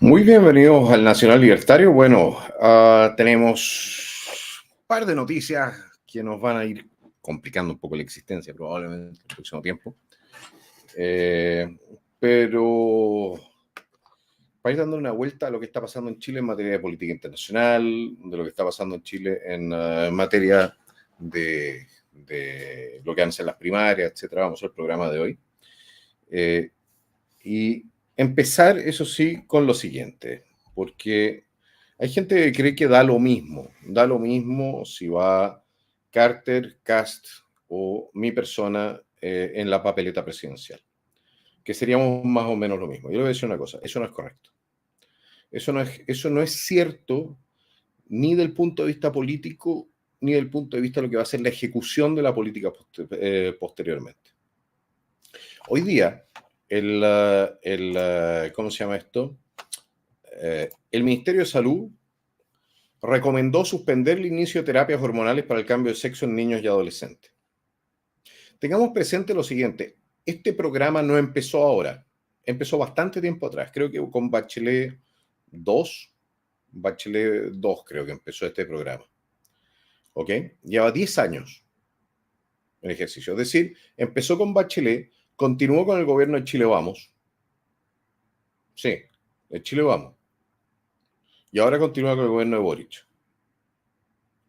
Muy bienvenidos al Nacional Libertario. Bueno, tenemos un par de noticias que nos van a ir complicando un poco la existencia probablemente en el próximo tiempo. Pero para ir dando una vuelta a lo que está pasando en Chile en materia de política internacional, de lo que está pasando en Chile en materia de lo que han sido las primarias, etcétera. Vamos al programa de hoy. Y empezar, eso sí, con lo siguiente, porque hay gente que cree que da lo mismo si va Carter, Kast o mi persona en la papeleta presidencial, que seríamos más o menos lo mismo. Yo le voy a decir una cosa, eso no es correcto. Eso no es cierto ni del punto de vista político, ni del punto de vista de lo que va a ser la ejecución de la política posteriormente. Hoy día, ¿cómo se llama esto? El Ministerio de Salud recomendó suspender el inicio de terapias hormonales para el cambio de sexo en niños y adolescentes. Tengamos presente lo siguiente, este programa no empezó ahora, empezó bastante tiempo atrás, creo que con Bachelet 2 creo que empezó este programa. ¿Ok? Lleva 10 años en ejercicio, es decir, empezó con Bachelet, continuó con el gobierno de Chile Vamos, sí, de Chile Vamos, y ahora continúa con el gobierno de Boric.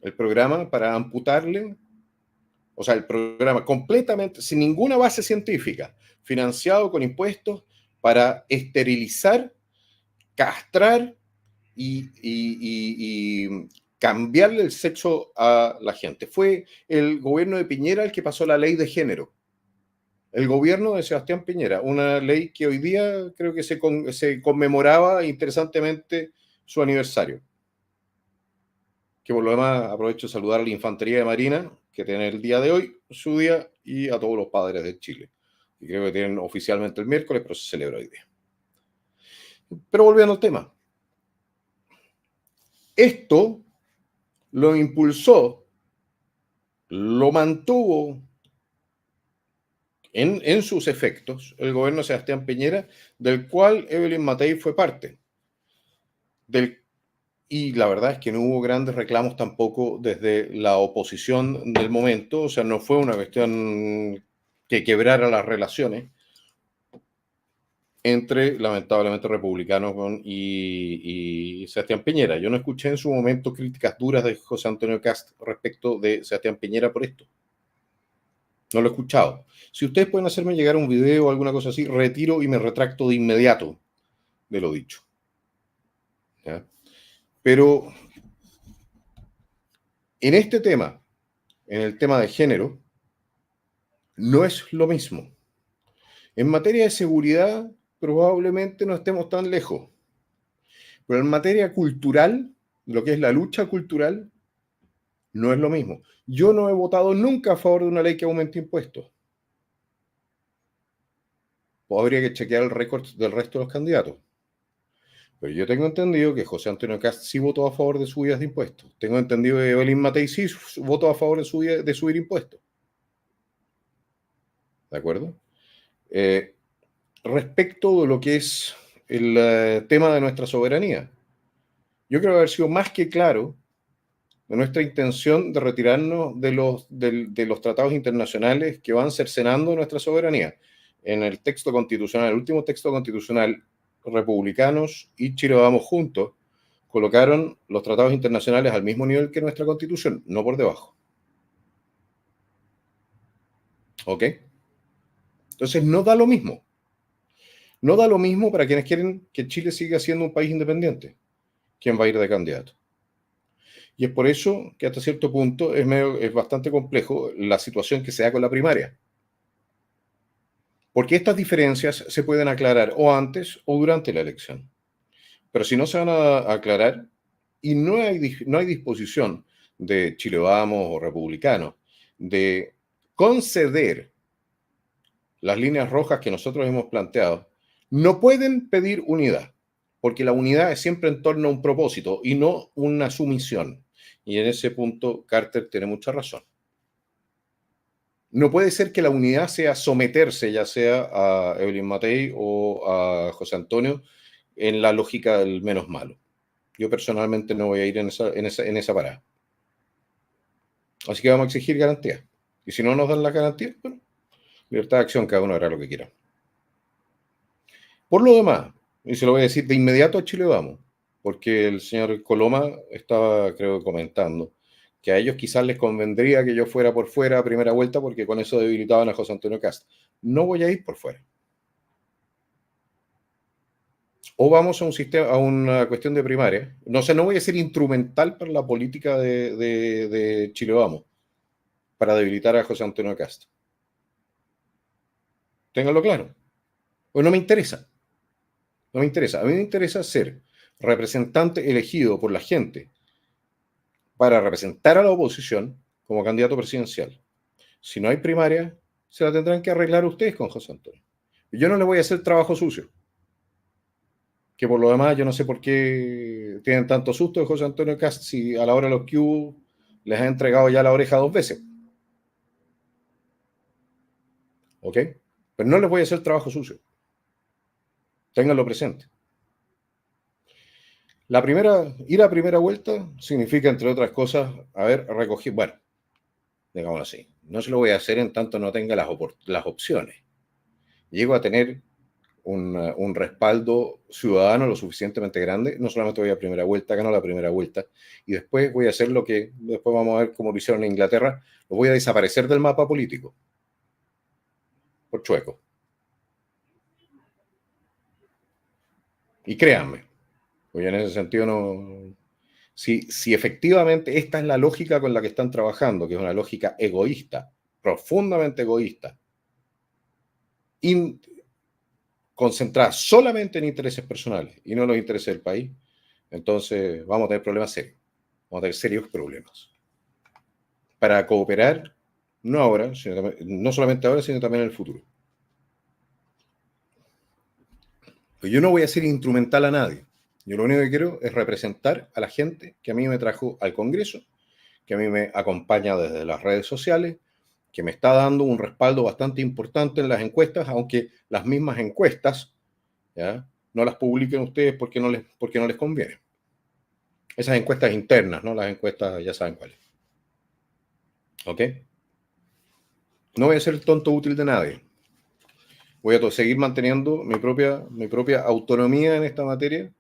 El programa para amputarle, o sea, el programa completamente, sin ninguna base científica, financiado con impuestos para esterilizar, castrar y cambiarle el sexo a la gente. Fue el gobierno de Piñera el que pasó la ley de género. El gobierno de Sebastián Piñera, una ley que hoy día creo que se conmemoraba interesantemente su aniversario. Que por lo demás aprovecho de saludar a la Infantería de Marina, que tiene el día de hoy su día, y a todos los padres de Chile. Y creo que tienen oficialmente el miércoles, pero se celebra hoy día. Pero volviendo al tema. Esto lo impulsó, lo mantuvo en sus efectos el gobierno de Sebastián Piñera, del cual Evelyn Matei fue parte. Y la verdad es que no hubo grandes reclamos tampoco desde la oposición del momento, o sea, no fue una cuestión que quebrara las relaciones entre, lamentablemente, republicanos y Sebastián Piñera. Yo no escuché en su momento críticas duras de José Antonio Kast respecto de Sebastián Piñera por esto. No lo he escuchado. Si ustedes pueden hacerme llegar un video o alguna cosa así, retiro y me retracto de inmediato de lo dicho. ¿Ya? Pero en este tema, en el tema de género, no es lo mismo. En materia de seguridad, probablemente no estemos tan lejos. Pero en materia cultural, lo que es la lucha cultural, no es lo mismo. Yo no he votado nunca a favor de una ley que aumente impuestos. O habría que chequear el récord del resto de los candidatos. Pero yo tengo entendido que José Antonio Kast sí votó a favor de subidas de impuestos. Tengo entendido que Evelyn Matei sí votó a favor de subir impuestos. ¿De acuerdo? Respecto de lo que es el tema de nuestra soberanía. Yo creo haber sido más que claro de nuestra intención de retirarnos de los tratados internacionales que van cercenando nuestra soberanía. En el texto constitucional, el último texto constitucional, republicanos y Chile Vamos juntos colocaron los tratados internacionales al mismo nivel que nuestra constitución, no por debajo. ¿Ok? Entonces no da lo mismo. No da lo mismo para quienes quieren que Chile siga siendo un país independiente. ¿Quién va a ir de candidato? Y es por eso que hasta cierto punto es bastante complejo la situación que se da con la primaria. Porque estas diferencias se pueden aclarar o antes o durante la elección. Pero si no se van a aclarar y no hay disposición de Chile Vamos o republicanos de conceder las líneas rojas que nosotros hemos planteado, no pueden pedir unidad, porque la unidad es siempre en torno a un propósito y no una sumisión. Y en ese punto Carter tiene mucha razón. No puede ser que la unidad sea someterse, ya sea a Evelyn Matei o a José Antonio, en la lógica del menos malo. Yo personalmente no voy a ir en esa parada. Así que vamos a exigir garantías. Y si no nos dan las garantías, bueno, libertad de acción, cada uno hará lo que quiera. Por lo demás, y se lo voy a decir de inmediato a Chile Vamos, porque el señor Coloma estaba, creo, comentando que a ellos quizás les convendría que yo fuera por fuera a primera vuelta porque con eso debilitaban a José Antonio Kast. No voy a ir por fuera. O vamos a un sistema, a una cuestión de primaria. No sé, no voy a ser instrumental para la política de Chile Vamos, para debilitar a José Antonio Kast. Ténganlo claro. Pues no me interesa. No me interesa. A mí me interesa ser representante elegido por la gente para representar a la oposición como candidato presidencial. Si no hay primaria, se la tendrán que arreglar ustedes con José Antonio. Y yo no le voy a hacer trabajo sucio. Que por lo demás, yo no sé por qué tienen tanto susto de José Antonio Kast si a la hora de los Q les ha entregado ya la oreja 2 veces. ¿Ok? Pero no les voy a hacer trabajo sucio. Ténganlo presente. Ir a primera vuelta significa, entre otras cosas, haber recogido, bueno, digámoslo así, no se lo voy a hacer en tanto no tenga las opciones. Llego a tener un respaldo ciudadano lo suficientemente grande, no solamente voy a primera vuelta, gano la primera vuelta, y después voy a hacer lo que después vamos a ver cómo lo hicieron en Inglaterra, lo voy a desaparecer del mapa político, por chueco. Y créanme, pues en ese sentido no... Si efectivamente esta es la lógica con la que están trabajando, que es una lógica egoísta, profundamente egoísta, concentrada solamente en intereses personales y no en los intereses del país, entonces vamos a tener problemas serios. Vamos a tener serios problemas. Para cooperar, no ahora, no solamente ahora, sino también en el futuro. Pues yo no voy a ser instrumental a nadie. Yo lo único que quiero es representar a la gente que a mí me trajo al Congreso, que a mí me acompaña desde las redes sociales, que me está dando un respaldo bastante importante en las encuestas, aunque las mismas encuestas, ¿ya?, no las publiquen ustedes porque no les conviene. Esas encuestas internas, ¿no? Las encuestas ya saben cuáles. ¿Ok? No voy a ser el tonto útil de nadie. Voy a seguir manteniendo mi propia autonomía en esta materia.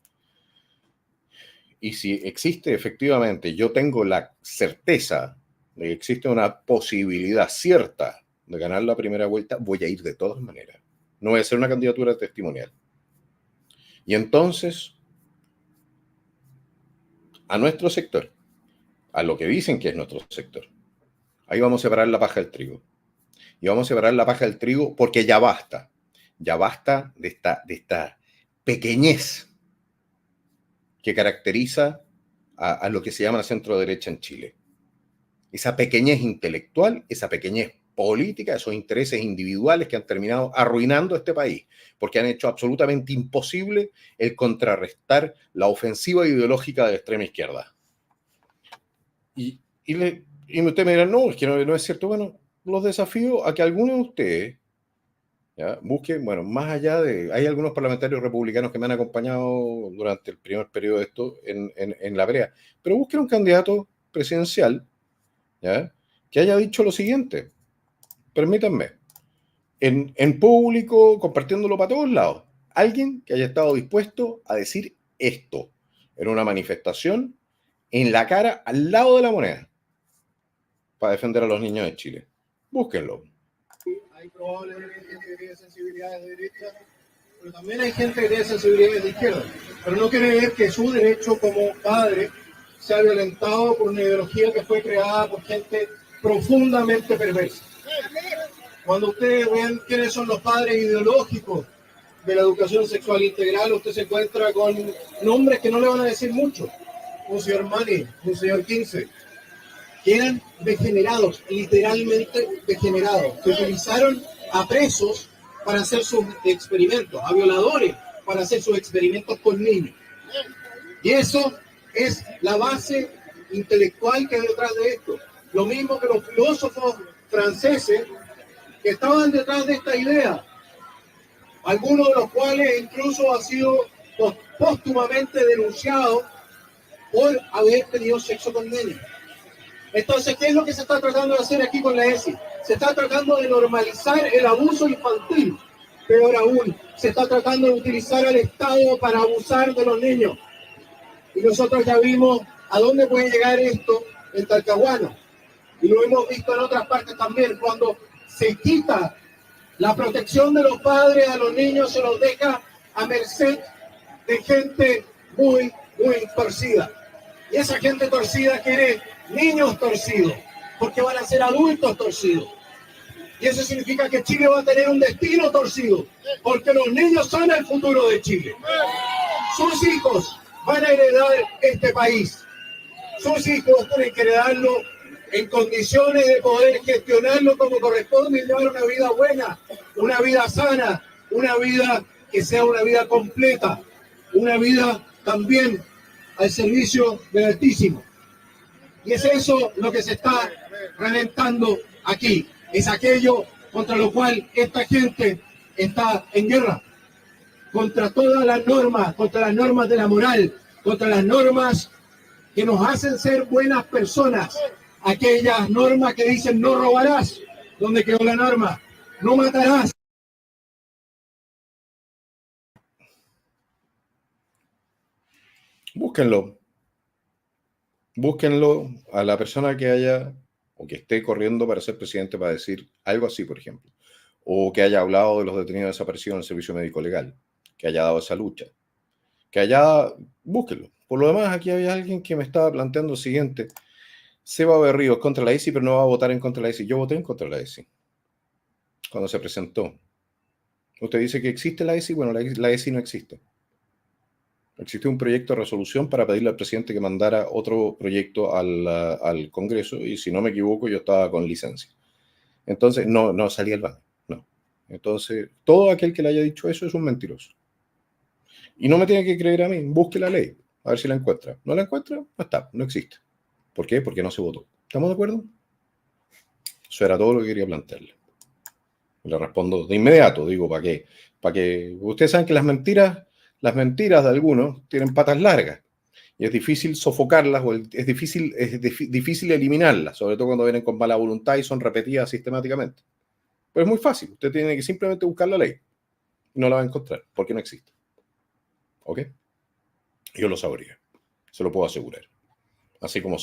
Y si existe efectivamente, yo tengo la certeza de que existe una posibilidad cierta de ganar la primera vuelta, voy a ir de todas maneras. No voy a hacer una candidatura testimonial. Y entonces, a nuestro sector, a lo que dicen que es nuestro sector, ahí vamos a separar la paja del trigo. Y vamos a separar la paja del trigo porque ya basta. Ya basta de esta pequeñez que caracteriza a lo que se llama la centro derecha en Chile. Esa pequeñez intelectual, esa pequeñez política, esos intereses individuales que han terminado arruinando este país, porque han hecho absolutamente imposible el contrarrestar la ofensiva ideológica de la extrema izquierda. Y usted me dirá, no, es que no es cierto. Bueno, los desafío a que algunos de ustedes, ¿ya?, busquen, bueno, más allá de... Hay algunos parlamentarios republicanos que me han acompañado durante el primer periodo de esto en la pelea, pero busquen un candidato presidencial, ¿ya?, que haya dicho lo siguiente. Permítanme, en público, compartiéndolo para todos lados, alguien que haya estado dispuesto a decir esto en una manifestación, en la cara, al lado de la moneda, para defender a los niños de Chile. Búsquenlo. Hay probablemente gente que tiene sensibilidades de derecha, pero también hay gente que tiene sensibilidades de izquierda. Pero no quiere ver que su derecho como padre sea violentado por una ideología que fue creada por gente profundamente perversa. Cuando ustedes vean quiénes son los padres ideológicos de la educación sexual integral, usted se encuentra con nombres que no le van a decir mucho. Un señor Mani, un señor 15, que eran degenerados, literalmente degenerados, que utilizaron a presos para hacer sus experimentos, a violadores para hacer sus experimentos con niños. Y eso es la base intelectual que hay detrás de esto. Lo mismo que los filósofos franceses que estaban detrás de esta idea, algunos de los cuales incluso han sido póstumamente denunciado por haber tenido sexo con niños. Entonces, ¿qué es lo que se está tratando de hacer aquí con la ESI? Se está tratando de normalizar el abuso infantil. Peor aún, se está tratando de utilizar al Estado para abusar de los niños. Y nosotros ya vimos a dónde puede llegar esto en Talcahuano. Y lo hemos visto en otras partes también. Cuando se quita la protección de los padres a los niños, se los deja a merced de gente muy torcida. Y esa gente torcida quiere niños torcidos, porque van a ser adultos torcidos. Y eso significa que Chile va a tener un destino torcido, porque los niños son el futuro de Chile. Sus hijos van a heredar este país. Sus hijos tienen que heredarlo en condiciones de poder gestionarlo como corresponde y llevar una vida buena, una vida sana, una vida que sea una vida completa, una vida también al servicio del Altísimo. Y es eso lo que se está reventando aquí. Es aquello contra lo cual esta gente está en guerra. Contra todas las normas de la moral, contra las normas que nos hacen ser buenas personas. Aquellas normas que dicen no robarás, ¿dónde quedó la norma? No matarás. Búsquenlo. Búsquenlo a la persona que haya o que esté corriendo para ser presidente para decir algo así, por ejemplo. O que haya hablado de los detenidos desaparecidos en el servicio médico legal. Que haya dado esa lucha. Que haya... Búsquenlo. Por lo demás, aquí había alguien que me estaba planteando lo siguiente. Seba Berríos contra la ESI, pero no va a votar en contra de la ESI. Yo voté en contra de la ESI cuando se presentó. Usted dice que existe la ESI. Bueno, la ESI no existe. Existió un proyecto de resolución para pedirle al presidente que mandara otro proyecto al Congreso y si no me equivoco yo estaba con licencia. Entonces no salía el baño. No. Entonces todo aquel que le haya dicho eso es un mentiroso. Y no me tiene que creer a mí. Busque la ley. A ver si la encuentra. ¿No la encuentra? No está. No existe. ¿Por qué? Porque no se votó. ¿Estamos de acuerdo? Eso era todo lo que quería plantearle. Le respondo de inmediato. Digo, ¿para qué? Para que ustedes saben que las mentiras de algunos tienen patas largas y es difícil sofocarlas o es difícil eliminarlas, sobre todo cuando vienen con mala voluntad y son repetidas sistemáticamente. Pero es muy fácil. Usted tiene que simplemente buscar la ley y no la va a encontrar porque no existe. ¿Ok? Yo lo sabría. Se lo puedo asegurar. Así como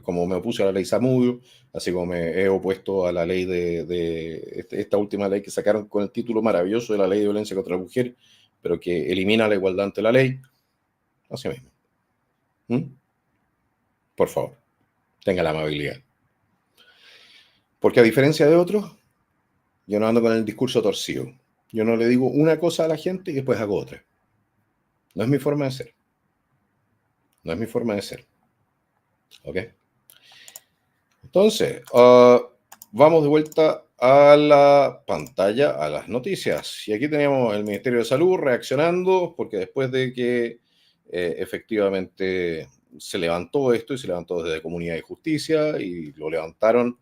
como me opuse a la ley Zamudio, así como me he opuesto a la ley de esta última ley que sacaron con el título maravilloso de la ley de violencia contra la mujer, pero que elimina la igualdad ante la ley. Así mismo. Por favor, tenga la amabilidad. Porque a diferencia de otros, yo no ando con el discurso torcido. Yo no le digo una cosa a la gente y después hago otra. No es mi forma de ser. No es mi forma de ser. ¿Ok? Entonces, vamos de vuelta a la pantalla, a las noticias. Y aquí teníamos el Ministerio de Salud reaccionando, porque después de que efectivamente se levantó esto, y se levantó desde Comunidad y Justicia, y lo levantaron,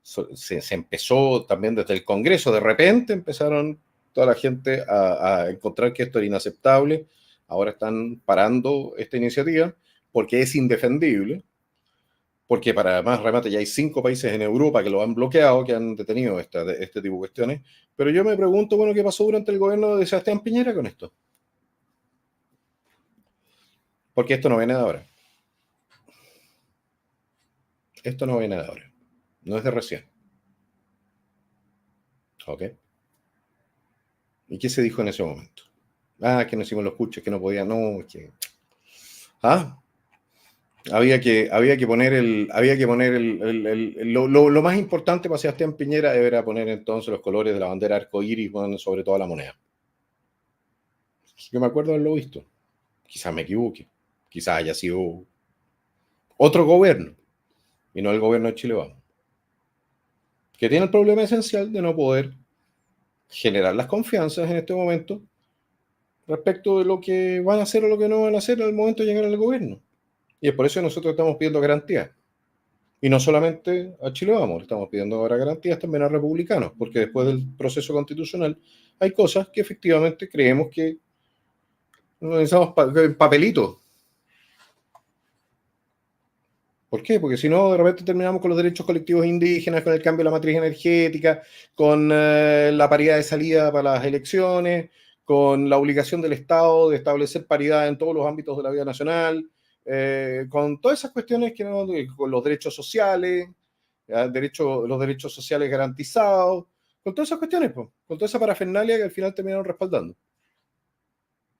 se empezó también desde el Congreso, de repente empezaron toda la gente a encontrar que esto era inaceptable. Ahora están parando esta iniciativa porque es indefendible. Porque para más remate ya hay 5 países en Europa que lo han bloqueado, que han detenido este tipo de cuestiones. Pero yo me pregunto, bueno, ¿qué pasó durante el gobierno de Sebastián Piñera con esto? Porque esto no viene de ahora. Esto no viene de ahora. No es de recién. ¿Ok? ¿Y qué se dijo en ese momento? Ah, que no hicimos los puches, que no podía, no, que... Ah, había que poner lo más importante para Sebastián Piñera era poner entonces los colores de la bandera arcoíris sobre toda la moneda. Yo me acuerdo de haberlo visto. Quizás me equivoque. Quizás haya sido otro gobierno y no el gobierno de Chile Vamos, que tiene el problema esencial de no poder generar las confianzas en este momento respecto de lo que van a hacer o lo que no van a hacer en el momento de llegar al gobierno. Y es por eso que nosotros estamos pidiendo garantías. Y no solamente a Chile Vamos, estamos pidiendo ahora garantías también a republicanos, porque después del proceso constitucional hay cosas que efectivamente creemos que No necesitamos papelitos. ¿Por qué? Porque si no, de repente terminamos con los derechos colectivos indígenas, con el cambio de la matriz energética, con la paridad de salida para las elecciones, con la obligación del Estado de establecer paridad en todos los ámbitos de la vida nacional, con todas esas cuestiones que no, con los derechos sociales, los derechos sociales garantizados, con todas esas cuestiones, pues, con toda esa parafernalia que al final terminaron respaldando.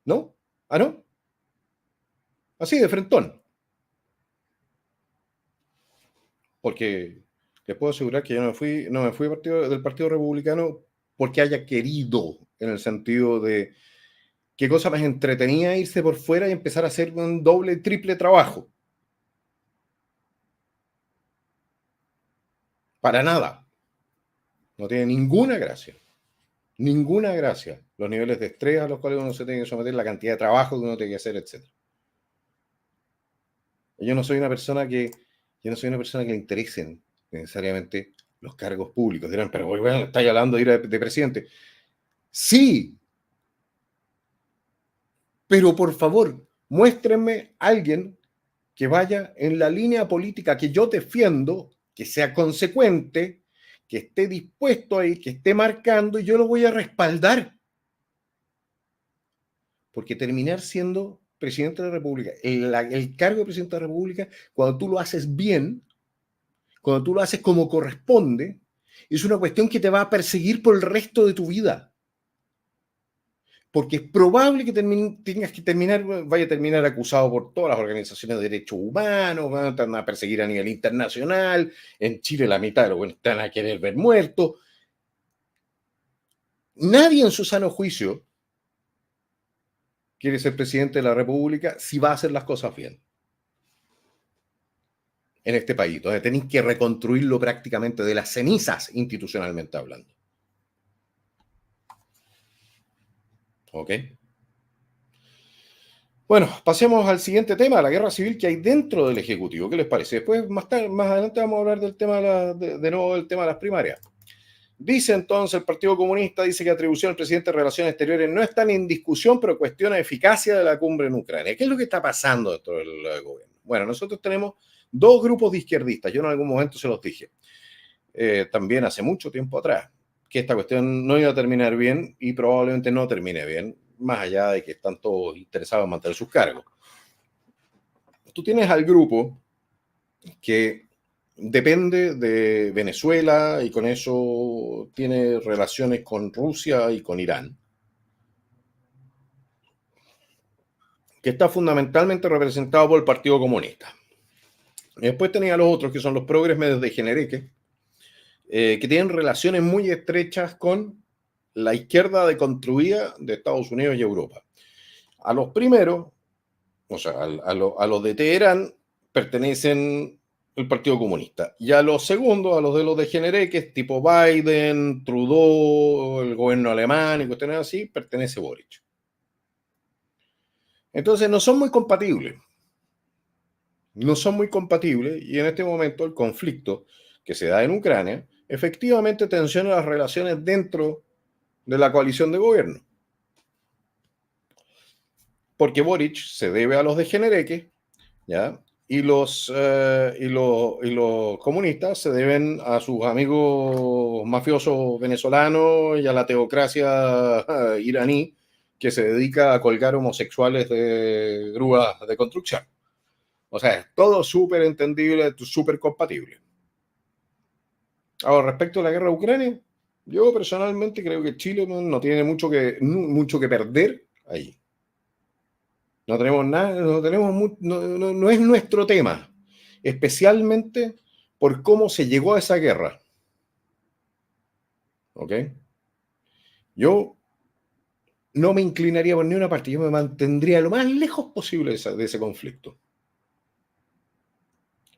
¿No? ¿Ah, no? Así, de frentón. Porque les puedo asegurar que yo no me fui del Partido Republicano porque haya querido, en el sentido de qué cosa más entretenida irse por fuera y empezar a hacer un doble, triple trabajo. Para nada. No tiene ninguna gracia. Ninguna gracia. Los niveles de estrés a los cuales uno se tiene que someter, la cantidad de trabajo que uno tiene que hacer, etc. Yo no soy una persona que le interesen necesariamente los cargos públicos. Dirán, pero bueno, estáis hablando de ir de presidente. Sí, pero por favor, muéstrenme a alguien que vaya en la línea política que yo defiendo, que sea consecuente, que esté dispuesto ahí, que esté marcando, y yo lo voy a respaldar. Porque terminar siendo presidente de la República, el cargo de presidente de la República, cuando tú lo haces bien, cuando tú lo haces como corresponde, es una cuestión que te va a perseguir por el resto de tu vida. Porque es probable que vaya a terminar acusado por todas las organizaciones de derechos humanos, van a perseguir a nivel internacional, en Chile la mitad de los buenos están a querer ver muertos. Nadie en su sano juicio quiere ser presidente de la República si va a hacer las cosas bien. En este país, donde tenéis que reconstruirlo prácticamente de las cenizas, institucionalmente hablando. ¿Ok? Bueno, pasemos al siguiente tema, la guerra civil que hay dentro del Ejecutivo. ¿Qué les parece? Después, más adelante vamos a hablar del tema de nuevo del tema de las primarias. Dice entonces el Partido Comunista, dice que atribución al presidente de Relaciones Exteriores no están en discusión, pero cuestiona eficacia de la cumbre en Ucrania. ¿Qué es lo que está pasando dentro del gobierno? Bueno, nosotros tenemos dos grupos de izquierdistas. Yo en algún momento se los dije, también hace mucho tiempo atrás, que esta cuestión no iba a terminar bien y probablemente no termine bien, más allá de que están todos interesados en mantener sus cargos. Tú tienes al grupo que depende de Venezuela y con eso tiene relaciones con Rusia y con Irán, que está fundamentalmente representado por el Partido Comunista. Y después tenía los otros, que son los progres medios de Genereque, que tienen relaciones muy estrechas con la izquierda deconstruida de Estados Unidos y Europa. A los primeros, o sea, a los de Teherán, pertenecen el Partido Comunista. Y a los segundos, a los de Genereques, tipo Biden, Trudeau, el gobierno alemán y cuestiones así, pertenece Boric. Entonces no son muy compatibles. No son muy compatibles y en este momento el conflicto que se da en Ucrania efectivamente tensiona las relaciones dentro de la coalición de gobierno. Porque Boric se debe a los degenereques, ¿ya? Y los comunistas se deben a sus amigos mafiosos venezolanos y a la teocracia iraní que se dedica a colgar homosexuales de grúas de construcción. O sea, es todo súper entendible, súper compatible. Ahora, respecto a la guerra de Ucrania, yo personalmente creo que Chile no tiene mucho que perder ahí. No tenemos nada, no es nuestro tema, especialmente por cómo se llegó a esa guerra. ¿Ok? Yo no me inclinaría por ni una parte, yo me mantendría lo más lejos posible de ese conflicto.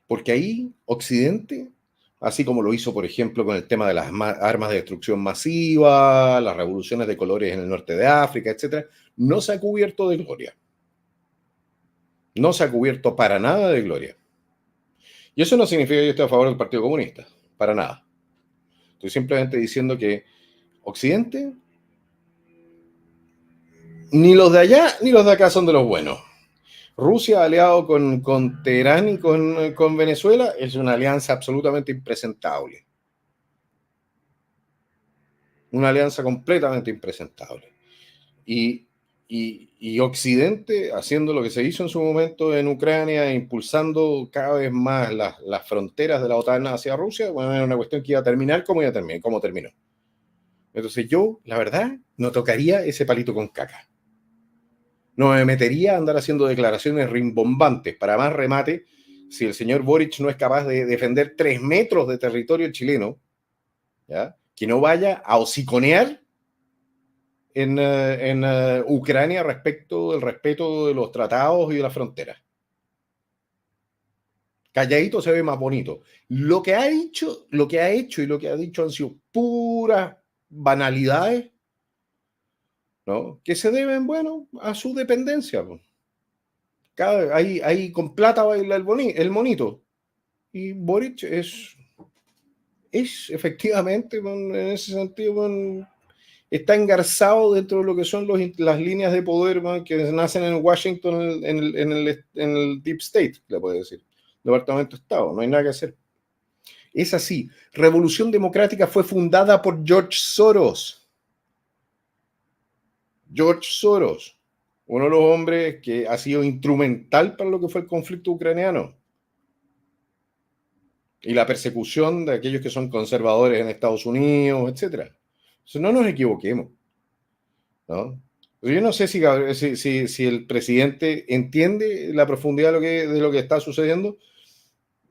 Porque ahí Occidente, así como lo hizo, por ejemplo, con el tema de las armas de destrucción masiva, las revoluciones de colores en el norte de África, etc., no se ha cubierto de gloria. No se ha cubierto para nada de gloria. Y eso no significa que yo esté a favor del Partido Comunista, para nada. Estoy simplemente diciendo que Occidente Ni los de allá ni los de acá son de los buenos. Rusia, aliado con Teherán y con Venezuela, es una alianza absolutamente impresentable. Una alianza completamente impresentable. Y Occidente, haciendo lo que se hizo en su momento en Ucrania, impulsando cada vez más las fronteras de la OTAN hacia Rusia, bueno, era una cuestión que iba a terminar como terminó. Entonces yo, la verdad, no tocaría ese palito con caca. No me metería a andar haciendo declaraciones rimbombantes. Para más remate, si el señor Boric no es capaz de defender 3 metros de territorio chileno, ¿ya?, que no vaya a hociconear en Ucrania respecto del respeto de los tratados y de las fronteras. Calladito se ve más bonito. Lo que ha hecho y lo que ha dicho han sido puras banalidades, ¿no?, que se deben, bueno, a su dependencia. Ahí con plata baila el monito. Y Boric es efectivamente, en ese sentido, está engarzado dentro de lo que son las líneas de poder, que nacen en Washington, en el Deep State, le puede decir, Departamento de Estado. No hay nada que hacer. Es así. Revolución Democrática fue fundada por George Soros. George Soros, uno de los hombres que ha sido instrumental para lo que fue el conflicto ucraniano y la persecución de aquellos que son conservadores en Estados Unidos, etc. Entonces, no nos equivoquemos, ¿no? Yo no sé si el presidente entiende la profundidad de lo que está sucediendo,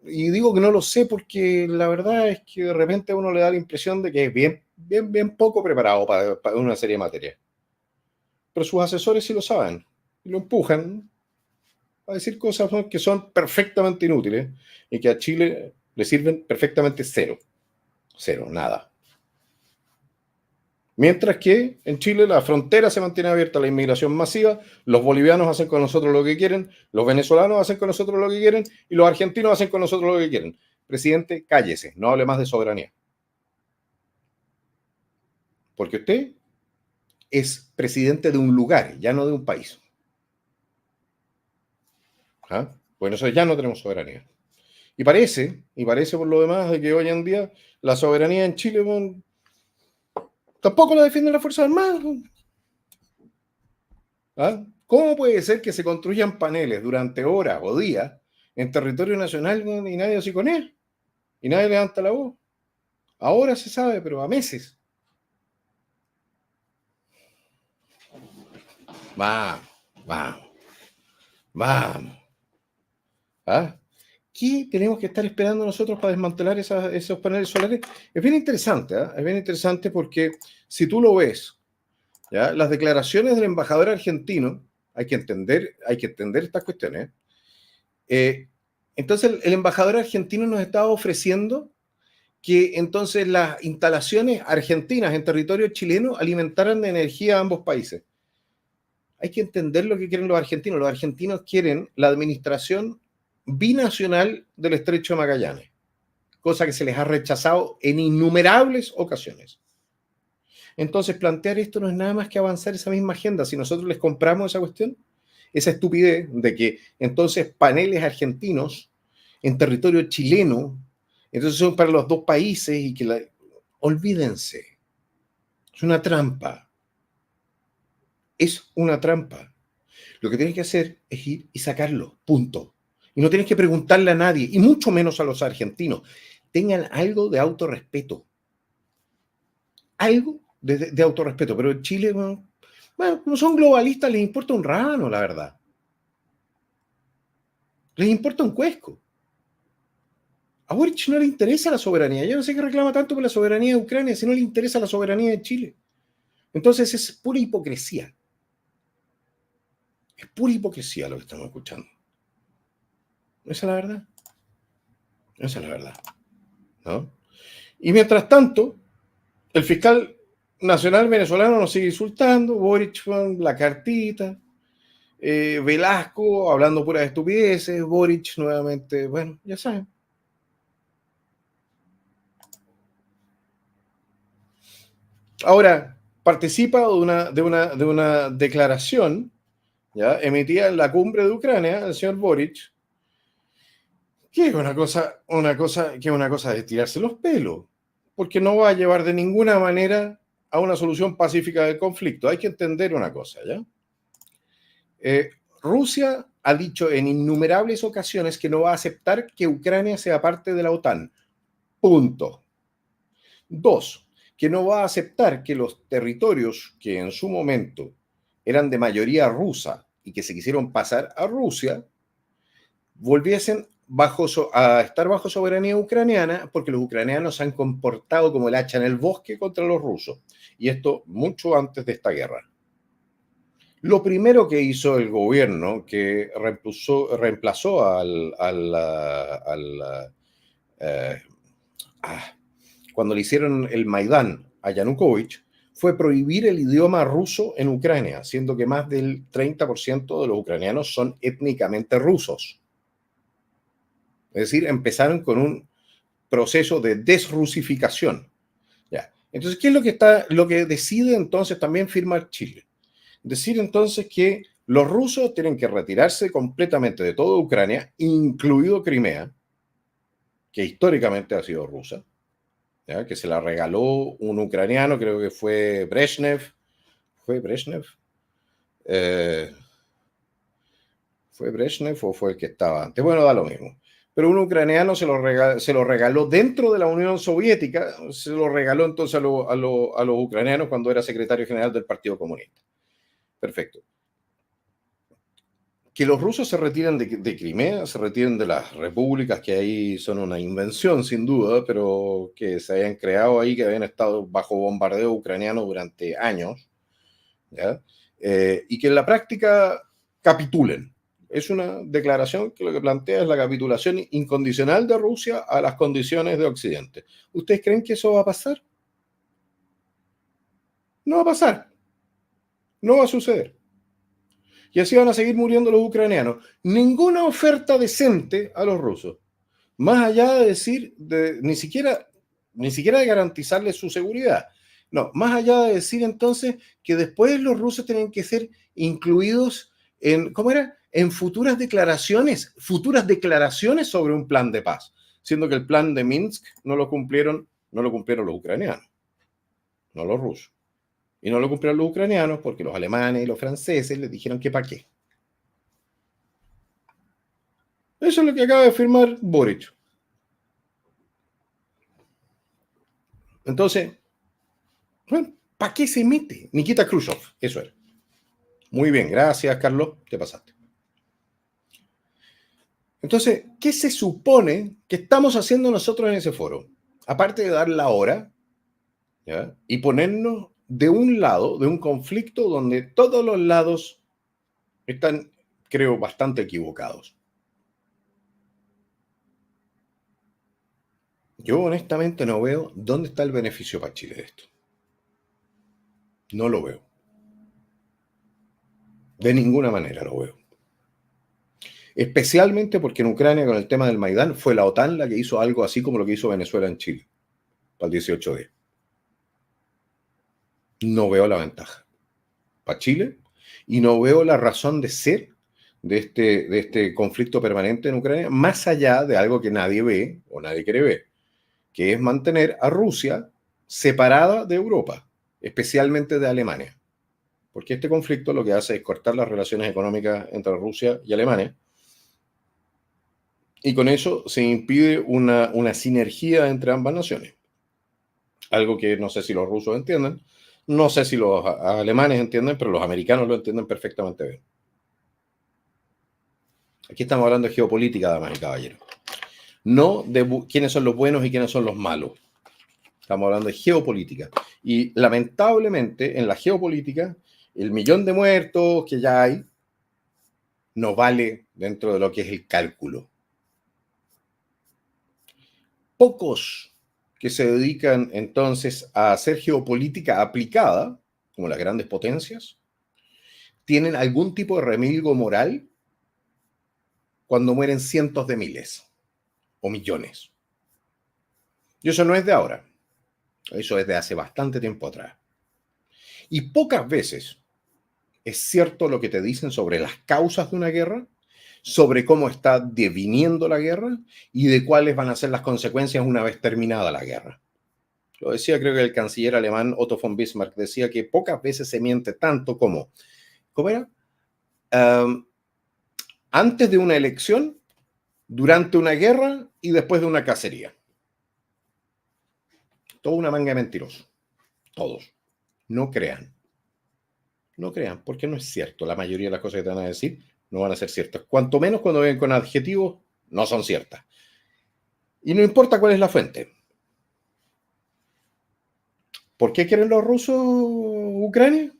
y digo que no lo sé porque la verdad es que de repente a uno le da la impresión de que es bien poco preparado para una serie de materias. Pero sus asesores sí lo saben y lo empujan a decir cosas que son perfectamente inútiles y que a Chile le sirven perfectamente cero, nada. Mientras que en Chile la frontera se mantiene abierta a la inmigración masiva, los bolivianos hacen con nosotros lo que quieren, los venezolanos hacen con nosotros lo que quieren y los argentinos hacen con nosotros lo que quieren. Presidente, cállese, no hable más de soberanía. Porque usted es presidente de un lugar, ya no de un país. ¿Ah? Pues nosotros ya no tenemos soberanía. Y parece por lo demás de que hoy en día la soberanía en Chile, bueno, tampoco la defienden las Fuerzas Armadas. ¿Ah? ¿Cómo puede ser que se construyan paneles durante horas o días en territorio nacional, y nadie hociconea? Y nadie levanta la voz. Ahora se sabe, pero a meses. Vamos. ¿Ah? ¿Qué tenemos que estar esperando nosotros para desmantelar esos paneles solares? Es bien interesante, ¿eh? Es bien interesante porque si tú lo ves, ¿ya?, las declaraciones del embajador argentino, hay que entender estas cuestiones. Entonces el embajador argentino nos estaba ofreciendo que entonces las instalaciones argentinas en territorio chileno alimentaran de energía a ambos países. Hay que entender lo que quieren los argentinos. Los argentinos quieren la administración binacional del Estrecho de Magallanes, cosa que se les ha rechazado en innumerables ocasiones. Entonces, plantear esto no es nada más que avanzar esa misma agenda. Si nosotros les compramos esa cuestión, esa estupidez de que entonces paneles argentinos en territorio chileno, entonces son para los dos países y que olvídense. Es una trampa. Es una trampa. Lo que tienes que hacer es ir y sacarlo, punto. Y no tienes que preguntarle a nadie, y mucho menos a los argentinos. Tengan algo de autorrespeto. Algo de autorrespeto. Pero en Chile, bueno, como son globalistas, les importa un rábano, la verdad. Les importa un cuesco. A Boric no le interesa la soberanía. Yo no sé qué reclama tanto por la soberanía de Ucrania si no le interesa la soberanía de Chile. Entonces es pura hipocresía. Es pura hipocresía lo que estamos escuchando. Esa es la verdad. Esa es la verdad, ¿no? Y mientras tanto, el fiscal nacional venezolano nos sigue insultando, Boric con la cartita, Velasco hablando puras estupideces, Boric nuevamente, bueno, ya saben. Ahora, participa de una declaración, ¿ya?, emitida en la cumbre de Ucrania, el señor Boric, que es una cosa de tirarse los pelos, porque no va a llevar de ninguna manera a una solución pacífica del conflicto. Hay que entender una cosa, ¿ya? Rusia ha dicho en innumerables ocasiones que no va a aceptar que Ucrania sea parte de la OTAN. Punto. Dos, que no va a aceptar que los territorios que en su momento eran de mayoría rusa y que se quisieron pasar a Rusia, volviesen a estar bajo soberanía ucraniana, porque los ucranianos se han comportado como el hacha en el bosque contra los rusos. Y esto mucho antes de esta guerra. Lo primero que hizo el gobierno que reemplazó eh, cuando le hicieron el Maidán a Yanukovych, fue prohibir el idioma ruso en Ucrania, siendo que más del 30% de los ucranianos son étnicamente rusos. Es decir, empezaron con un proceso de desrusificación. Ya. Entonces, ¿qué es lo que decide entonces también firmar Chile? Decir entonces que los rusos tienen que retirarse completamente de toda Ucrania, incluido Crimea, que históricamente ha sido rusa, ¿ya?, que se la regaló un ucraniano, creo que fue Brezhnev. ¿Fue Brezhnev? ¿Fue Brezhnev o fue el que estaba antes? Bueno, da lo mismo. Pero un ucraniano se lo regaló dentro de la Unión Soviética, se lo regaló entonces a los ucranianos cuando era secretario general del Partido Comunista. Perfecto. Que los rusos se retiren de Crimea, se retiren de las repúblicas que ahí son una invención sin duda, pero que se hayan creado ahí, que habían estado bajo bombardeo ucraniano durante años, ¿ya? Y que en la práctica capitulen. Es una declaración que lo que plantea es la capitulación incondicional de Rusia a las condiciones de Occidente. ¿Ustedes creen que eso va a pasar? No va a pasar. No va a suceder. Y así van a seguir muriendo los ucranianos. Ninguna oferta decente a los rusos. Más allá de decir, ni siquiera de garantizarles su seguridad. No, más allá de decir entonces que después los rusos tienen que ser incluidos en, ¿cómo era?, en futuras declaraciones sobre un plan de paz. Siendo que el plan de Minsk no lo cumplieron los ucranianos, no los rusos. Y no lo cumplieron los ucranianos porque los alemanes y los franceses les dijeron que para qué. Eso es lo que acaba de firmar Boric. Entonces, bueno, ¿para qué se mete? Nikita Khrushchev, eso era. Muy bien, gracias, Carlos, te pasaste. Entonces, ¿qué se supone que estamos haciendo nosotros en ese foro? Aparte de dar la hora, ¿ya?, y ponernos de un lado de un conflicto donde todos los lados están, creo, bastante equivocados. Yo honestamente no veo dónde está el beneficio para Chile de esto. No lo veo. De ninguna manera lo veo. Especialmente porque en Ucrania, con el tema del Maidán, fue la OTAN la que hizo algo así como lo que hizo Venezuela en Chile, para el 18D. No veo la ventaja para Chile y no veo la razón de ser de este conflicto permanente en Ucrania, más allá de algo que nadie ve o nadie quiere ver, que es mantener a Rusia separada de Europa, especialmente de Alemania. Porque este conflicto lo que hace es cortar las relaciones económicas entre Rusia y Alemania, y con eso se impide una sinergia entre ambas naciones. Algo que no sé si los rusos entienden, no sé si los alemanes entienden, pero los americanos lo entienden perfectamente bien. Aquí estamos hablando de geopolítica, damas y caballeros. No de quiénes son los buenos y quiénes son los malos. Estamos hablando de geopolítica. Y lamentablemente, en la geopolítica, el millón de muertos que ya hay no vale dentro de lo que es el cálculo. Pocos que se dedican entonces a hacer geopolítica aplicada, como las grandes potencias, tienen algún tipo de remilgo moral cuando mueren cientos de miles o millones. Y eso no es de ahora, eso es de hace bastante tiempo atrás. Y pocas veces es cierto lo que te dicen sobre las causas de una guerra, sobre cómo está deviniendo la guerra y de cuáles van a ser las consecuencias una vez terminada la guerra. Lo decía, creo que el canciller alemán Otto von Bismarck decía que pocas veces se miente tanto como, ¿cómo era? Antes de una elección, durante una guerra y después de una cacería. Toda una manga de mentirosos. Todos. No crean. No crean, porque no es cierto. La mayoría de las cosas que te van a decir no van a ser ciertas. Cuanto menos cuando ven con adjetivos, no son ciertas. Y no importa cuál es la fuente. ¿Por qué quieren los rusos Ucrania?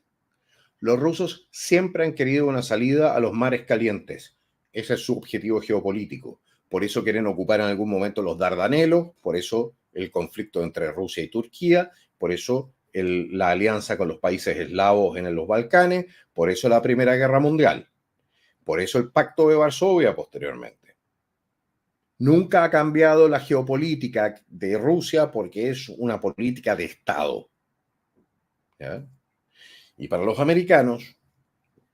Los rusos siempre han querido una salida a los mares calientes. Ese es su objetivo geopolítico. Por eso quieren ocupar en algún momento los Dardanelos, por eso el conflicto entre Rusia y Turquía, por eso la alianza con los países eslavos en los Balcanes, por eso la Primera Guerra Mundial, por eso el Pacto de Varsovia posteriormente. Nunca ha cambiado la geopolítica de Rusia porque es una política de Estado. ¿Ya? Y para los americanos,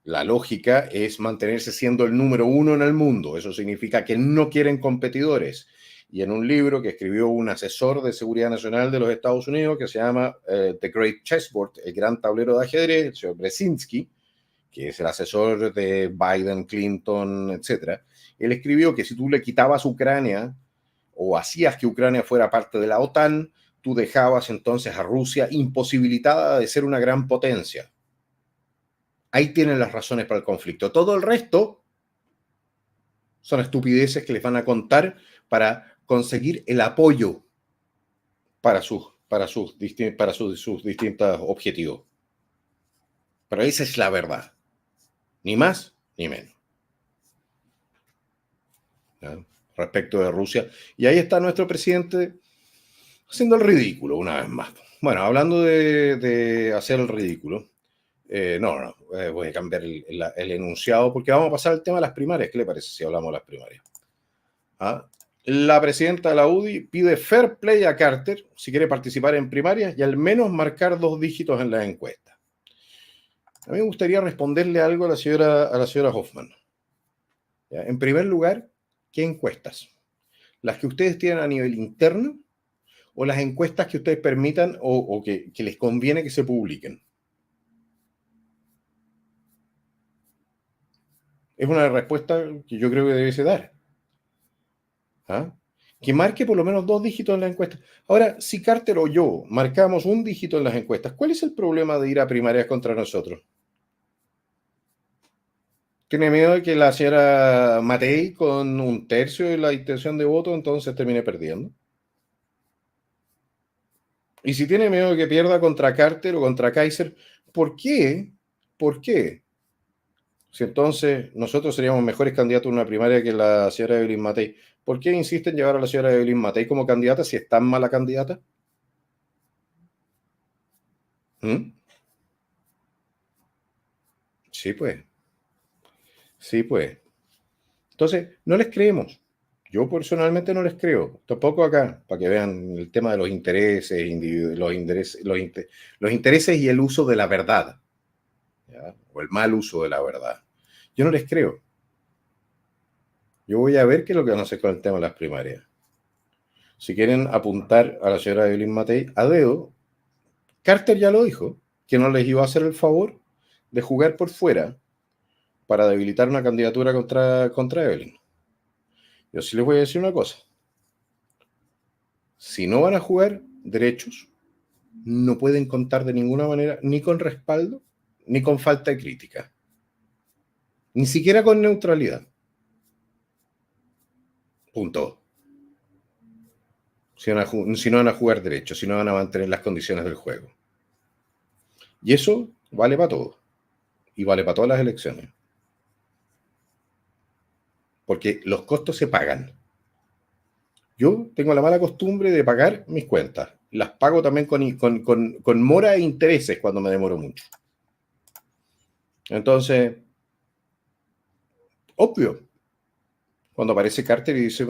la lógica es mantenerse siendo el número uno en el mundo. Eso significa que no quieren competidores. Y en un libro que escribió un asesor de seguridad nacional de los Estados Unidos que se llama The Great Chessboard, el gran tablero de ajedrez, el señor Brzezinski, que es el asesor de Biden, Clinton, etc., él escribió que si tú le quitabas Ucrania o hacías que Ucrania fuera parte de la OTAN, tú dejabas entonces a Rusia imposibilitada de ser una gran potencia. Ahí tienen las razones para el conflicto. Todo el resto son estupideces que les van a contar para conseguir el apoyo para sus distintos objetivos. Pero esa es la verdad. Ni más ni menos. ¿Ya? Respecto de Rusia. Y ahí está nuestro presidente haciendo el ridículo una vez más. Bueno, hablando de hacer el ridículo. Voy a cambiar el enunciado porque vamos a pasar al tema de las primarias. ¿Qué le parece si hablamos de las primarias? ¿Ah? La presidenta de la UDI pide fair play a Carter si quiere participar en primarias y al menos marcar 2 dígitos en las encuestas. A mí me gustaría responderle algo a la señora Hoffman. ¿Ya? En primer lugar, ¿qué encuestas? ¿Las que ustedes tienen a nivel interno o las encuestas que ustedes permitan o que les conviene que se publiquen? Es una respuesta que yo creo que debe dar. ¿Ah? Que marque por lo menos 2 dígitos en la encuesta. Ahora, si Carter o yo marcamos 1 dígito en las encuestas, ¿cuál es el problema de ir a primarias contra nosotros? ¿Tiene miedo de que la señora Matei, con 1/3 de la intención de voto, entonces termine perdiendo? Y si tiene miedo de que pierda contra Carter o contra Kaiser, ¿por qué? ¿Por qué? Si entonces nosotros seríamos mejores candidatos en una primaria que la señora Evelyn Matei, ¿por qué insisten en llevar a la señora Evelyn Matei como candidata si es tan mala candidata? ¿Mm? Sí, pues. Sí, pues. Entonces, no les creemos. Yo personalmente no les creo. Tampoco acá, para que vean el tema de los intereses, los intereses y el uso de la verdad. ¿Ya? O el mal uso de la verdad. Yo no les creo. Yo voy a ver qué es lo que van a hacer con el tema de las primarias. Si quieren apuntar a la señora Evelyn Matei a dedo, Carter ya lo dijo, que no les iba a hacer el favor de jugar por fuera para debilitar una candidatura contra Evelyn. Yo sí les voy a decir una cosa. Si no van a jugar derechos, no pueden contar de ninguna manera ni con respaldo, ni con falta de crítica. Ni siquiera con neutralidad. Punto. Si no van a jugar derechos, si no van a mantener las condiciones del juego. Y eso vale para todo. Y vale para todas las elecciones. Porque los costos se pagan. Yo tengo la mala costumbre de pagar mis cuentas. Las pago también con mora e intereses cuando me demoro mucho. Entonces, obvio, cuando aparece Carter y dice,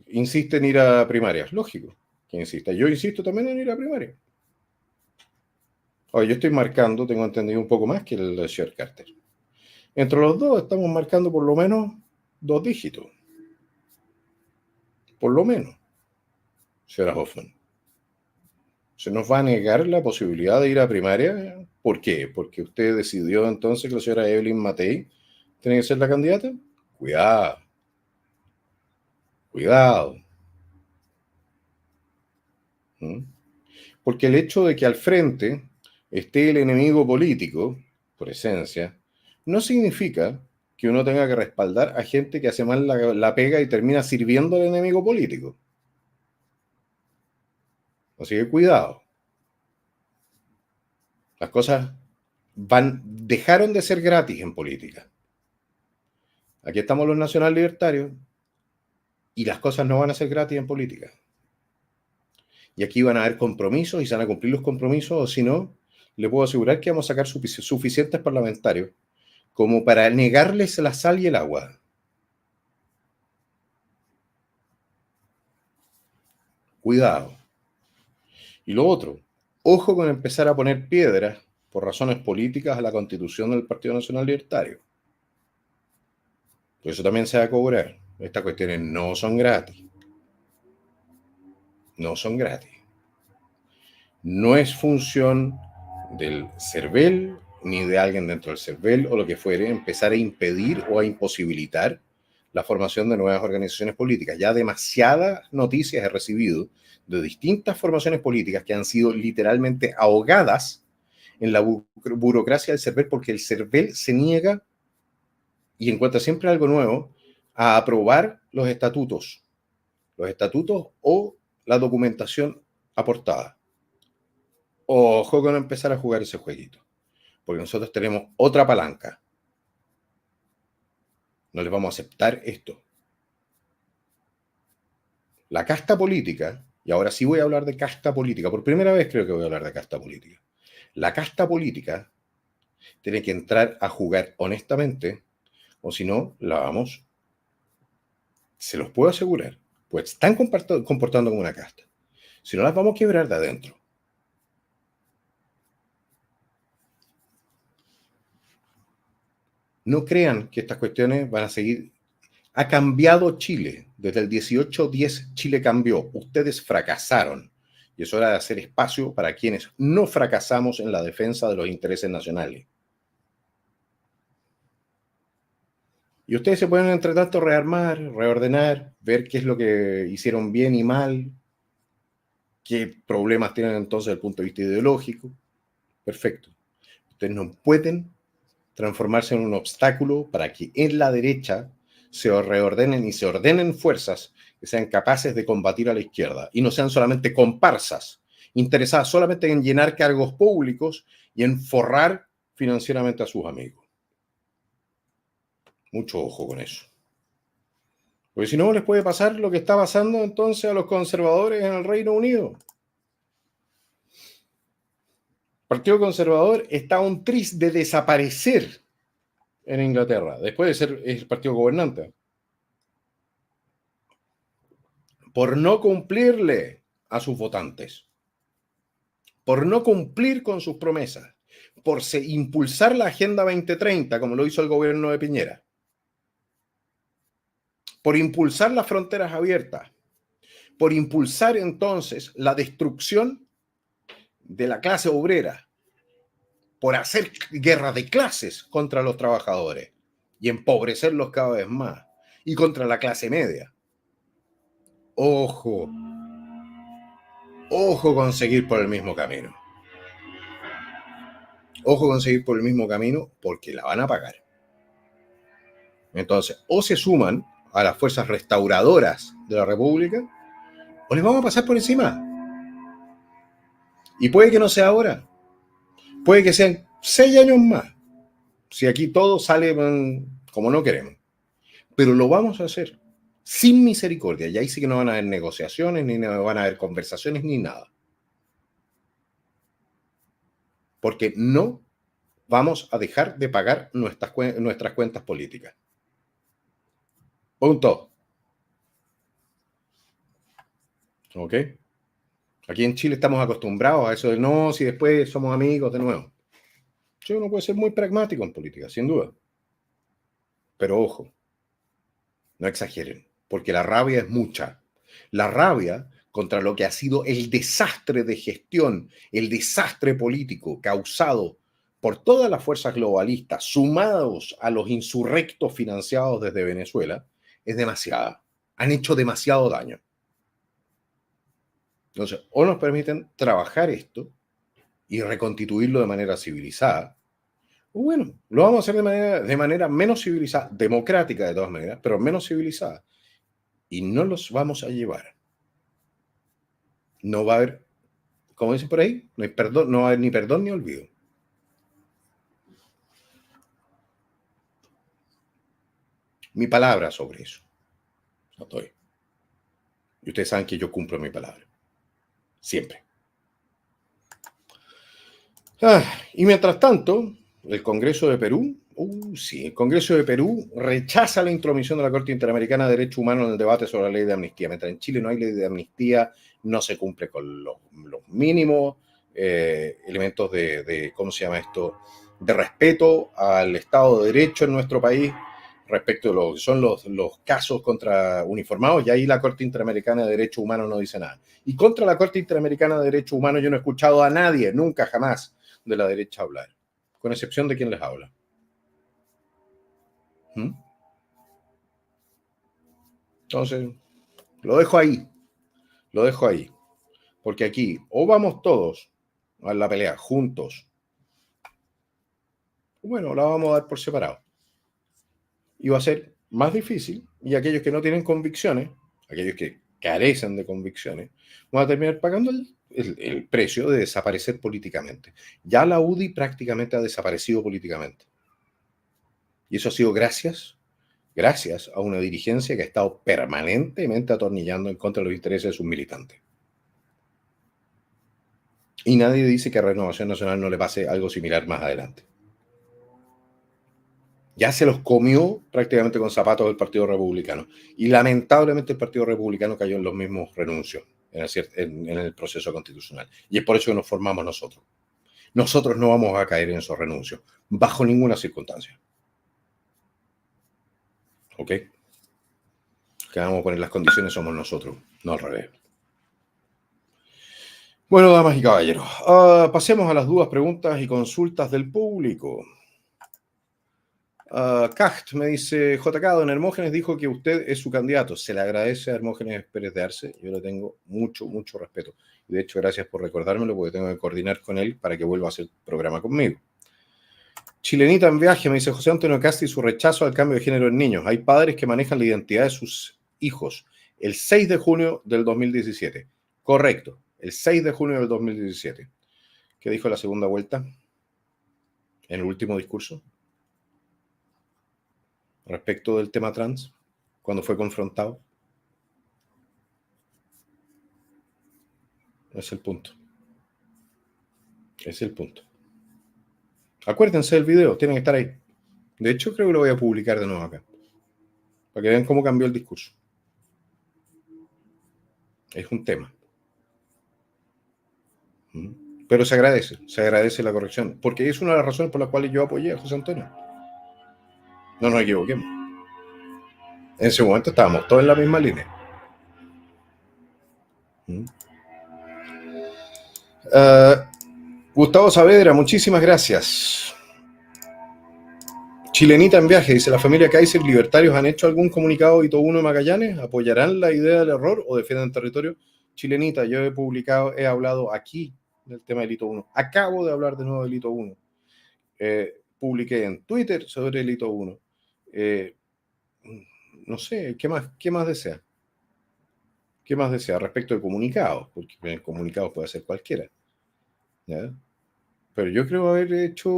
insiste en ir a primarias, lógico que insista. Yo insisto también en ir a primarias. Oye, yo estoy marcando, tengo entendido, un poco más que el señor Carter. Entre los dos estamos marcando por lo menos 2 dígitos. Por lo menos, señora Hoffman. ¿Se nos va a negar la posibilidad de ir a primaria? ¿Por qué? ¿Porque usted decidió entonces que la señora Evelyn Matei tiene que ser la candidata? Cuidado, cuidado. ¿Mm? Porque el hecho de que al frente esté el enemigo político, por esencia, no significa que uno tenga que respaldar a gente que hace mal la pega y termina sirviendo al enemigo político. Así que cuidado. Las cosas dejaron de ser gratis en política. Aquí estamos los nacional libertarios y las cosas no van a ser gratis en política. Y aquí van a haber compromisos y se van a cumplir los compromisos, o si no, le puedo asegurar que vamos a sacar suficientes parlamentarios como para negarles la sal y el agua. Cuidado. Y lo otro, ojo con empezar a poner piedras por razones políticas a la constitución del Partido Nacional Libertario. Por eso también se va a cobrar. Estas cuestiones no son gratis. No son gratis. No es función del CERVEL ni de alguien dentro del CERVEL o lo que fuere empezar a impedir o a imposibilitar la formación de nuevas organizaciones políticas. Ya demasiadas noticias he recibido de distintas formaciones políticas que han sido literalmente ahogadas en la burocracia del CERVEL porque el CERVEL se niega y encuentra siempre algo nuevo a aprobar los estatutos o la documentación aportada. Ojo con empezar a jugar ese jueguito, porque nosotros tenemos otra palanca. No les vamos a aceptar esto. La casta política, y ahora sí voy a hablar de casta política, por primera vez creo que voy a hablar de casta política. La casta política tiene que entrar a jugar honestamente, o si no, la vamos, se los puedo asegurar, pues están comportando como una casta. Si no, las vamos a quebrar de adentro. No crean que estas cuestiones van a seguir. Ha cambiado Chile. Desde el 1810 Chile cambió. Ustedes fracasaron. Y es hora de hacer espacio para quienes no fracasamos en la defensa de los intereses nacionales. Y ustedes se pueden, entre tanto, rearmar, reordenar, ver qué es lo que hicieron bien y mal, qué problemas tienen entonces desde el punto de vista ideológico. Perfecto. Ustedes no pueden transformarse en un obstáculo para que en la derecha se reordenen y se ordenen fuerzas que sean capaces de combatir a la izquierda y no sean solamente comparsas, interesadas solamente en llenar cargos públicos y en forrar financieramente a sus amigos. Mucho ojo con eso. Porque si no, les puede pasar lo que está pasando entonces a los conservadores en el Reino Unido. El Partido Conservador está a un tris de desaparecer en Inglaterra, después de ser el partido gobernante, por no cumplirle a sus votantes, por no cumplir con sus promesas, por impulsar la Agenda 2030, como lo hizo el gobierno de Piñera, por impulsar las fronteras abiertas, por impulsar entonces la destrucción de la clase obrera, por hacer guerra de clases contra los trabajadores y empobrecerlos cada vez más, y contra la clase media. Ojo, ojo con seguir por el mismo camino. Ojo con seguir por el mismo camino porque la van a pagar. Entonces, o se suman a las fuerzas restauradoras de la República, o les vamos a pasar por encima. Y puede que no sea ahora. Puede que sean 6 años más. Si aquí todo sale como no queremos. Pero lo vamos a hacer sin misericordia. Y ahí sí que no van a haber negociaciones, ni no van a haber conversaciones, ni nada. Porque no vamos a dejar de pagar nuestras cuentas políticas. Punto. ¿Ok? Aquí en Chile estamos acostumbrados a eso de no, si después somos amigos de nuevo. Sí, uno puede ser muy pragmático en política, sin duda. Pero ojo, no exageren, porque la rabia es mucha. La rabia contra lo que ha sido el desastre de gestión, el desastre político causado por todas las fuerzas globalistas, sumados a los insurrectos financiados desde Venezuela, es demasiada. Han hecho demasiado daño. Entonces, o nos permiten trabajar esto y reconstituirlo de manera civilizada, o bueno, lo vamos a hacer de manera menos civilizada, democrática de todas maneras, pero menos civilizada. Y no los vamos a llevar. No va a haber, como dicen por ahí, no hay perdón, no va a haber ni perdón ni olvido. Mi palabra sobre eso. No estoy. Y ustedes saben que yo cumplo mi palabra. Siempre. Y mientras tanto, el Congreso de Perú, sí, el Congreso de Perú rechaza la intromisión de la Corte Interamericana de Derechos Humanos en el debate sobre la ley de amnistía. Mientras en Chile no hay ley de amnistía, no se cumple con los mínimos elementos ¿cómo se llama esto?, de respeto al Estado de Derecho en nuestro país respecto de lo que son los casos contra uniformados, y ahí la Corte Interamericana de Derechos Humanos no dice nada. Y contra la Corte Interamericana de Derechos Humanos yo no he escuchado a nadie, nunca, jamás, de la derecha hablar, con excepción de quien les habla. Entonces, lo dejo ahí, porque aquí o vamos todos a la pelea juntos, bueno, la vamos a dar por separado. Y va a ser más difícil, y aquellos que no tienen convicciones, aquellos que carecen de convicciones, van a terminar pagando el precio de desaparecer políticamente. Ya la UDI prácticamente ha desaparecido políticamente. Y eso ha sido gracias a una dirigencia que ha estado permanentemente atornillando en contra de los intereses de sus militantes. Y nadie dice que a Renovación Nacional no le pase algo similar más adelante. Ya se los comió prácticamente con zapatos del Partido Republicano. Y lamentablemente el Partido Republicano cayó en los mismos renuncios en el proceso constitucional. Y es por eso que nos formamos nosotros. Nosotros no vamos a caer en esos renuncios, bajo ninguna circunstancia. ¿Ok? Que vamos a poner las condiciones somos nosotros, no al revés. Bueno, damas y caballeros, pasemos a las dudas, preguntas y consultas del público. Cacht me dice, JK, don Hermógenes dijo que usted es su candidato. Se le agradece a Hermógenes Pérez de Arce. Yo le tengo mucho, mucho respeto. Y de hecho, gracias por recordármelo, porque tengo que coordinar con él para que vuelva a hacer programa conmigo. Chilenita en viaje, me dice José Antonio Casti, su rechazo al cambio de género en niños. Hay padres que manejan la identidad de sus hijos. El 6 de junio del 2017. Correcto, el 6 de junio del 2017. ¿Qué dijo la segunda vuelta? En el último discurso. Respecto del tema trans, cuando fue confrontado. Es el punto. Es el punto. Acuérdense del video, tienen que estar ahí. De hecho, creo que lo voy a publicar de nuevo acá. Para que vean cómo cambió el discurso. Es un tema. Pero se agradece la corrección. Porque es una de las razones por las cuales yo apoyé a José Antonio. No nos equivoquemos. En ese momento estábamos todos en la misma línea. Gustavo Saavedra, muchísimas gracias. Chilenita en viaje, dice, ¿la familia Kaiser y libertarios han hecho algún comunicado de Hito 1 de Magallanes? ¿Apoyarán la idea del error o defienden territorio? Chilenita, yo he hablado aquí del tema del Hito 1. Acabo de hablar de nuevo del Hito 1. Publiqué en Twitter sobre el Hito 1. No sé, ¿qué más desea? ¿Qué más desea respecto de comunicados? Porque el comunicado puede ser cualquiera. ¿Ya? Pero yo creo haber hecho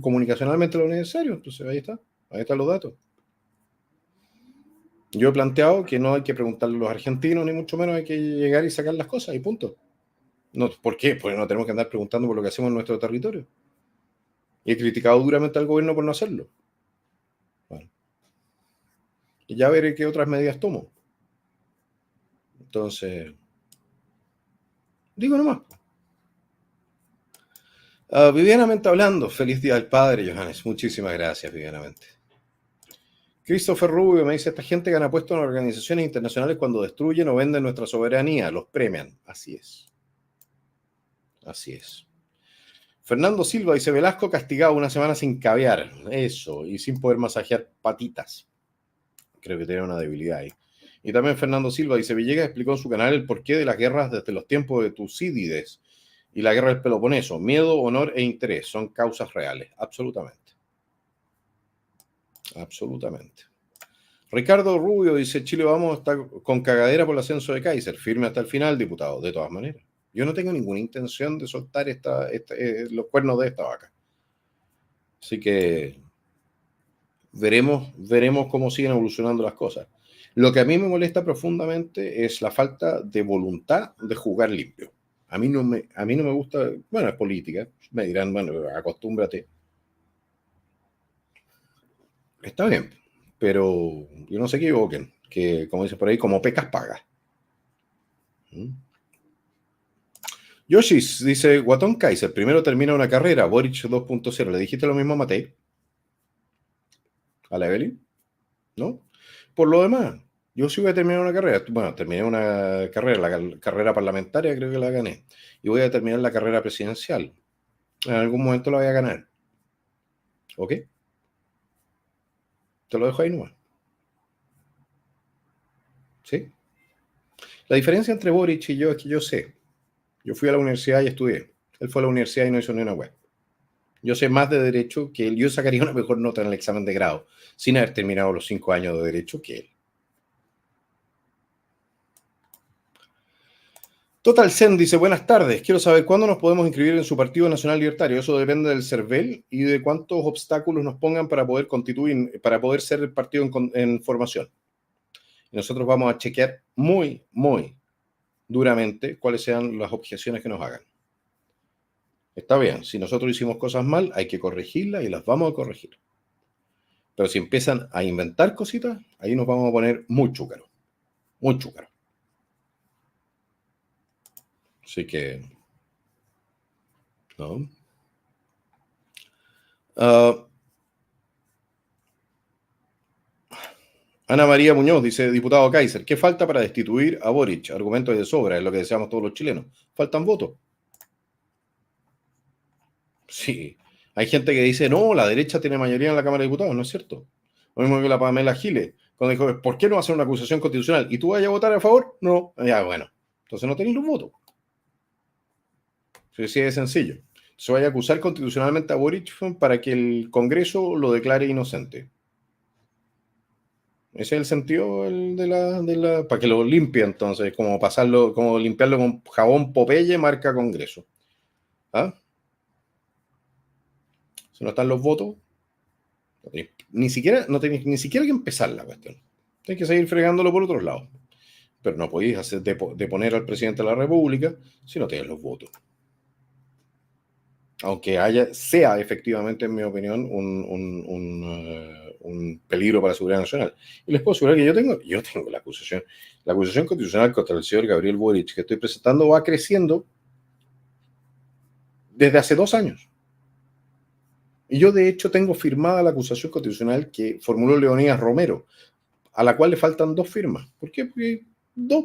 comunicacionalmente lo necesario. Entonces ahí están los datos. Yo he planteado que no hay que preguntarle a los argentinos, ni mucho menos hay que llegar y sacar las cosas y punto. No, ¿por qué? Porque no tenemos que andar preguntando por lo que hacemos en nuestro territorio. Y he criticado duramente al gobierno por no hacerlo. Bueno. Y ya veré qué otras medidas tomo. Entonces, Digo nomás. Vivianamente hablando, feliz Día del Padre, Johannes. Muchísimas gracias, Vivianamente. Christopher Rubio me dice, esta gente gana puestos en organizaciones internacionales cuando destruyen o venden nuestra soberanía, los premian. Así es. Así es. Fernando Silva dice, Velasco castigado una semana sin caviar. Eso, y sin poder masajear patitas. Creo que tiene una debilidad ahí. Y también Fernando Silva dice, Villegas explicó en su canal el porqué de las guerras desde los tiempos de Tucídides y la guerra del Peloponeso. Miedo, honor e interés son causas reales. Absolutamente. Absolutamente. Ricardo Rubio dice, Chile vamos a estar con cagadera por el ascenso de Kaiser. Firme hasta el final, diputado. De todas maneras. Yo no tengo ninguna intención de soltar los cuernos de esta vaca. Así que veremos cómo siguen evolucionando las cosas. Lo que a mí me molesta profundamente es la falta de voluntad de jugar limpio. A mí no me gusta, bueno, es política, me dirán, bueno, acostúmbrate. Está bien, pero yo no se equivoquen, que como dicen por ahí, como pecas pagas. Yoshis dice, Guatón Kaiser, primero termina una carrera, Boric 2.0. ¿Le dijiste lo mismo a Matei? ¿A la Evelyn? ¿No? Por lo demás, yo sí voy a terminar una carrera. Bueno, terminé una carrera, la carrera parlamentaria creo que la gané. Y voy a terminar la carrera presidencial. En algún momento la voy a ganar. ¿Ok? Te lo dejo ahí nomás. ¿Sí? La diferencia entre Boric y yo es que yo sé. Yo fui a la universidad y estudié. Él fue a la universidad y no hizo ni una web. Yo sé más de derecho que él. Yo sacaría una mejor nota en el examen de grado sin haber terminado los 5 años de derecho que él. Total Zen dice, buenas tardes, quiero saber cuándo nos podemos inscribir en su Partido Nacional Libertario. Eso depende del CERVEL y de cuántos obstáculos nos pongan para poder constituir, para poder ser el partido en formación. Y nosotros vamos a chequear muy, muy duramente cuáles sean las objeciones que nos hagan. Está bien, si nosotros hicimos cosas mal, hay que corregirlas y las vamos a corregir. Pero si empiezan a inventar cositas, ahí nos vamos a poner muy chúcaros. Muy chúcaros. Así que... ¿no? Ana María Muñoz dice, diputado Kaiser, ¿qué falta para destituir a Boric? Argumentos de sobra, es lo que deseamos todos los chilenos. Faltan votos. Sí. Hay gente que dice, no, la derecha tiene mayoría en la Cámara de Diputados. No es cierto. Lo mismo que la Pamela Giles, cuando dijo, ¿por qué no hacer una acusación constitucional? ¿Y tú vayas a votar a favor? No. Ya, bueno. Entonces no tenéis los votos. Sí, sí, es sencillo. Se vaya a acusar constitucionalmente a Boric para que el Congreso lo declare inocente. Ese es el sentido para que lo limpie, entonces, como pasarlo, como limpiarlo con jabón Popeye marca Congreso. ¿Ah? Si no están los votos, ni siquiera que empezar la cuestión. Tienes que seguir fregándolo por otros lados. Pero no podéis hacer deponer al presidente de la República si no tienes los votos. Aunque sea efectivamente, en mi opinión, un peligro para la seguridad nacional. Y les puedo asegurar que yo tengo la acusación constitucional contra el señor Gabriel Boric que estoy presentando va creciendo desde hace 2 años. Y yo, de hecho, tengo firmada la acusación constitucional que formuló Leonidas Romero, a la cual le faltan 2 firmas. ¿Por qué? Porque 2.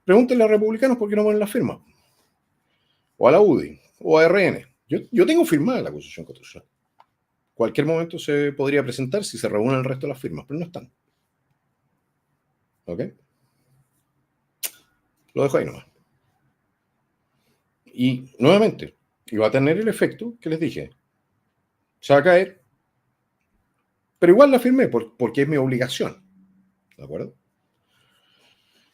Pregúntenle a republicanos por qué no ponen la firma. O a la UDI, o a RN. Yo tengo firmada la acusación constitucional. Cualquier momento se podría presentar si se reúnen el resto de las firmas, pero no están. ¿Ok? Lo dejo ahí nomás. Y nuevamente, iba a tener el efecto que les dije. Se va a caer, pero igual la firmé porque es mi obligación. ¿De acuerdo?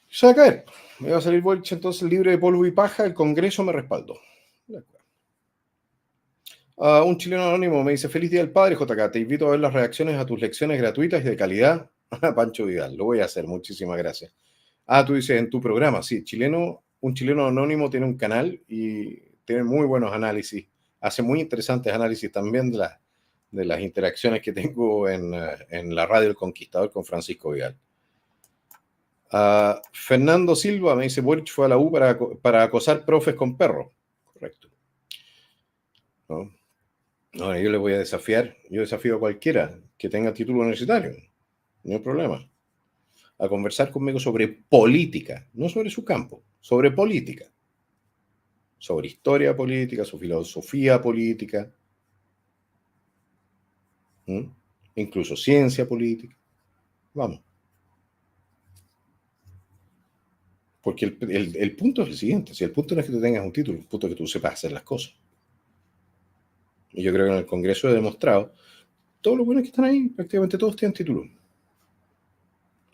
Se va a caer. Me va a salir Boric entonces libre de polvo y paja. El Congreso me respaldó. De acuerdo. Un chileno anónimo me dice, feliz Día del Padre, JK. Te invito a ver las reacciones a tus lecciones gratuitas y de calidad. Pancho Vidal, lo voy a hacer. Muchísimas gracias. Tú dices en tu programa, sí, un chileno anónimo tiene un canal y tiene muy buenos análisis. Hace muy interesantes análisis también de las interacciones que tengo en la radio El Conquistador con Francisco Vidal. Fernando Silva me dice, Boric fue a la U para acosar profes con perros. Correcto. ¿No? No, yo le voy a desafiar, yo desafío a cualquiera que tenga título universitario, no hay problema, a conversar conmigo sobre política, no sobre su campo, sobre política, sobre historia política, su filosofía política, incluso ciencia política. Vamos. Porque el punto es el siguiente, si el punto no es que tú tengas un título, el punto es que tú sepas hacer las cosas. Y yo creo que en el Congreso he demostrado, todos los buenos que están ahí, prácticamente todos tienen título.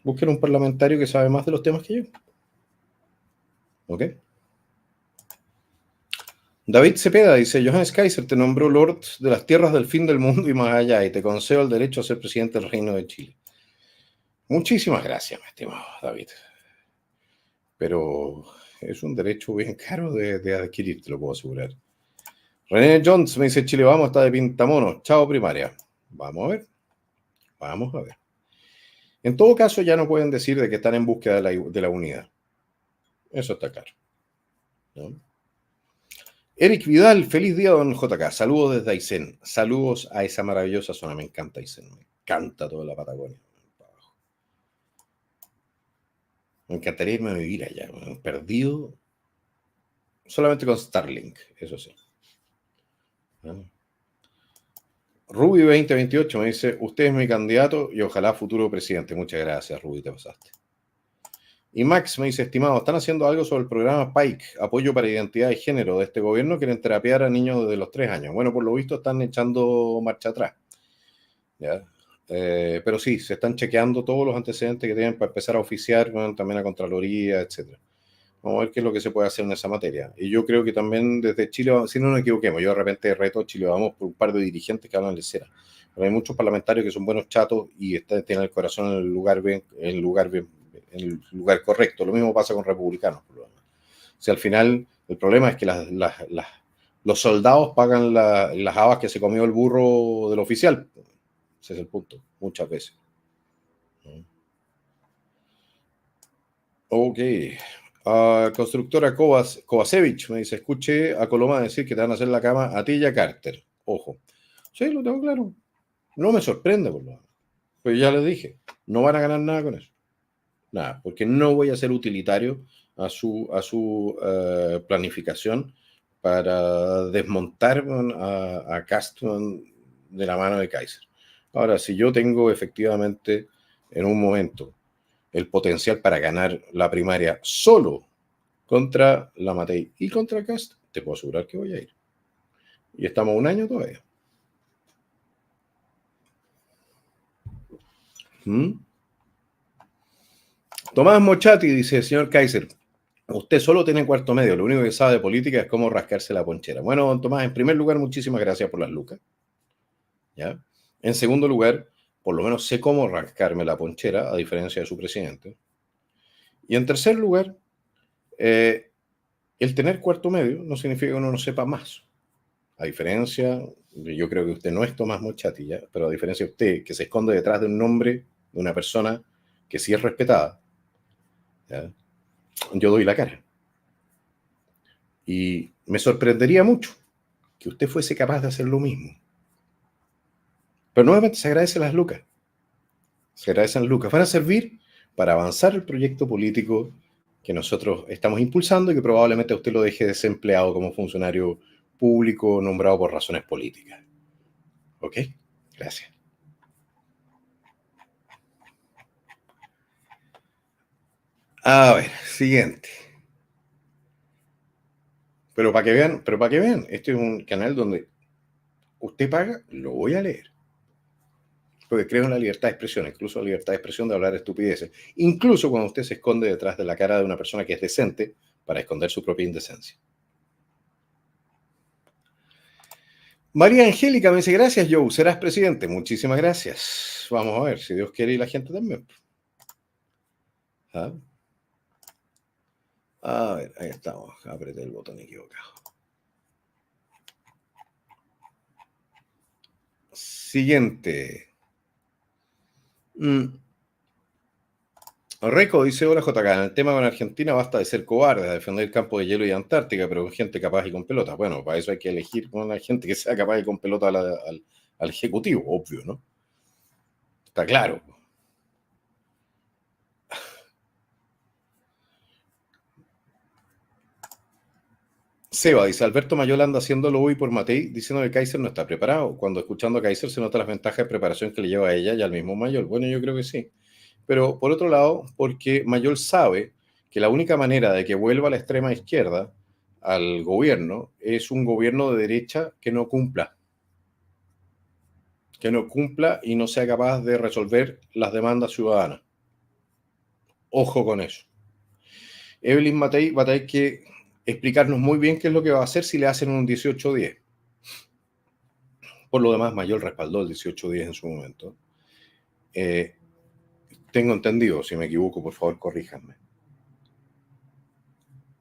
Busquen un parlamentario que sabe más de los temas que yo. ¿Ok? David Cepeda dice, Johannes Kaiser te nombró Lord de las tierras del fin del mundo y más allá, y te concedo el derecho a ser presidente del Reino de Chile. Muchísimas gracias, mi estimado David. Pero es un derecho bien caro de adquirir, te lo puedo asegurar. René Jones me dice, Chile vamos, está de pintamonos. Chao, primaria. Vamos a ver. Vamos a ver. En todo caso, ya no pueden decir de que están en búsqueda de la unidad. Eso está claro, ¿no? Eric Vidal, feliz día, don JK. Saludos desde Aysén. Saludos a esa maravillosa zona. Me encanta Aysén. Me encanta toda la Patagonia. Me encantaría irme a vivir allá. Perdido solamente con Starlink, eso sí. Ruby 2028 me dice, usted es mi candidato y ojalá futuro presidente. Muchas gracias, Ruby, te pasaste. Y Max me dice, estimado, están haciendo algo sobre el programa PAIC, apoyo para identidad y género de este gobierno, quieren terapiar a niños desde los 3 años. Bueno, por lo visto están echando marcha atrás. ¿Ya? Pero sí, se están chequeando todos los antecedentes que tienen para empezar a oficiar, bueno, también a Contraloría, etc. Vamos a ver qué es lo que se puede hacer en esa materia. Y yo creo que también desde Chile, si no nos equivoquemos, yo de repente reto a Chile Vamos por un par de dirigentes que hablan de cera. Pero hay muchos parlamentarios que son buenos chatos y tienen el corazón en el lugar correcto. Lo mismo pasa con republicanos. Si al final el problema es que los soldados pagan las habas que se comió el burro del oficial. Ese es el punto, muchas veces. Ok. Constructora Kovacevic me dice, escuché a Coloma decir que te van a hacer la cama a ti y a Carter. Ojo. Sí, lo tengo claro. No me sorprende, por lo menos. Pero ya les dije, no van a ganar nada con eso. Nada, porque no voy a ser utilitario a su planificación para desmontar a Castro de la mano de Kaiser. Ahora, si yo tengo efectivamente en un momento el potencial para ganar la primaria solo contra la Matei y contra Cast, te puedo asegurar que voy a ir. Y estamos un año todavía. Tomás Mochati dice, señor Kaiser, usted solo tiene cuarto medio, lo único que sabe de política es cómo rascarse la ponchera. Bueno, don Tomás, en primer lugar, muchísimas gracias por las lucas. ¿Ya? En segundo lugar, por lo menos sé cómo rascarme la ponchera, a diferencia de su presidente. Y en tercer lugar, el tener cuarto medio no significa que uno no sepa más. A diferencia, yo creo que usted no es Tomás Mochati, ¿ya? Pero a diferencia de usted, que se esconde detrás de un nombre de una persona que sí es respetada, ¿ya? Yo doy la cara. Y me sorprendería mucho que usted fuese capaz de hacer lo mismo. Pero nuevamente se agradecen las lucas. Se agradecen las lucas. Van a servir para avanzar el proyecto político que nosotros estamos impulsando y que probablemente a usted lo deje desempleado como funcionario público nombrado por razones políticas. ¿Ok? Gracias. A ver, siguiente. Pero para que vean, este es un canal donde usted paga, lo voy a leer. Porque creo en la libertad de expresión, incluso la libertad de expresión de hablar estupideces. Incluso cuando usted se esconde detrás de la cara de una persona que es decente para esconder su propia indecencia. María Angélica me dice, gracias Joe, serás presidente. Muchísimas gracias. Vamos a ver, si Dios quiere y la gente también. ¿Ah? A ver, ahí estamos. Apreté el botón equivocado. Siguiente. Reco dice, hola JK, en el tema con Argentina basta de ser cobardes, a defender el campo de hielo y Antártica, pero con gente capaz y con pelota. Bueno, para eso hay que elegir con la gente que sea capaz y con pelota al Ejecutivo, obvio, ¿no? Está claro. Seba dice, Alberto Mayola anda haciéndolo hoy por Matei, diciendo que Kaiser no está preparado, cuando escuchando a Kaiser se nota las ventajas de preparación que le lleva a ella y al mismo Mayol. Bueno, yo creo que sí. Pero por otro lado, porque Mayol sabe que la única manera de que vuelva a la extrema izquierda al gobierno es un gobierno de derecha que no cumpla y no sea capaz de resolver las demandas ciudadanas. Ojo con eso. Evelyn Matei va a tener que explicarnos muy bien qué es lo que va a hacer si le hacen un 18-10. Por lo demás, Mayol respaldó el 18-10 en su momento. Tengo entendido, si me equivoco, por favor, corríjanme.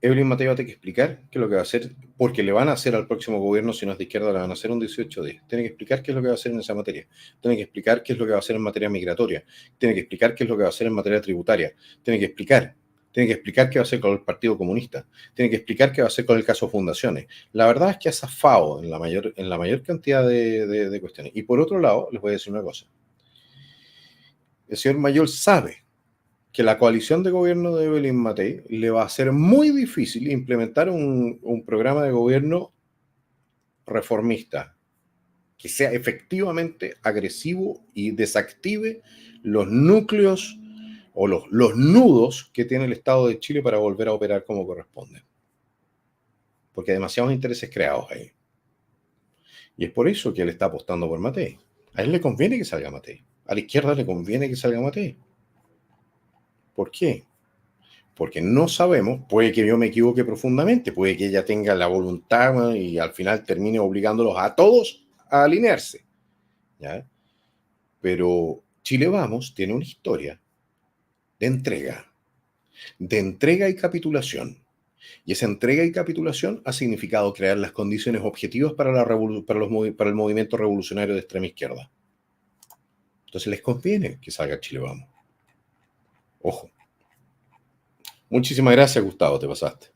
Evelyn Matei va a tener que explicar qué es lo que va a hacer, porque le van a hacer al próximo gobierno, si no es de izquierda, le van a hacer un 18-10. Tiene que explicar qué es lo que va a hacer en esa materia. Tiene que explicar qué es lo que va a hacer en materia migratoria. Tiene que explicar qué es lo que va a hacer en materia tributaria. Tiene que explicar qué va a hacer con el Partido Comunista. Tiene que explicar qué va a hacer con el caso Fundaciones. La verdad es que ha zafado en la mayor cantidad de cuestiones. Y por otro lado, les voy a decir una cosa. El señor Mayol sabe que la coalición de gobierno de Evelyn Matei le va a ser muy difícil implementar un programa de gobierno reformista que sea efectivamente agresivo y desactive los núcleos o los nudos que tiene el Estado de Chile para volver a operar como corresponde. Porque hay demasiados intereses creados ahí. Y es por eso que él está apostando por Matei. A él le conviene que salga Matei. A la izquierda le conviene que salga Matei. ¿Por qué? Porque no sabemos, puede que yo me equivoque profundamente, puede que ella tenga la voluntad y al final termine obligándolos a todos a alinearse. ¿Ya? Pero Chile Vamos tiene una historia de entrega y capitulación. Y esa entrega y capitulación ha significado crear las condiciones objetivas para el movimiento revolucionario de extrema izquierda. Entonces les conviene que salga Chile Vamos. Ojo. Muchísimas gracias, Gustavo, te pasaste.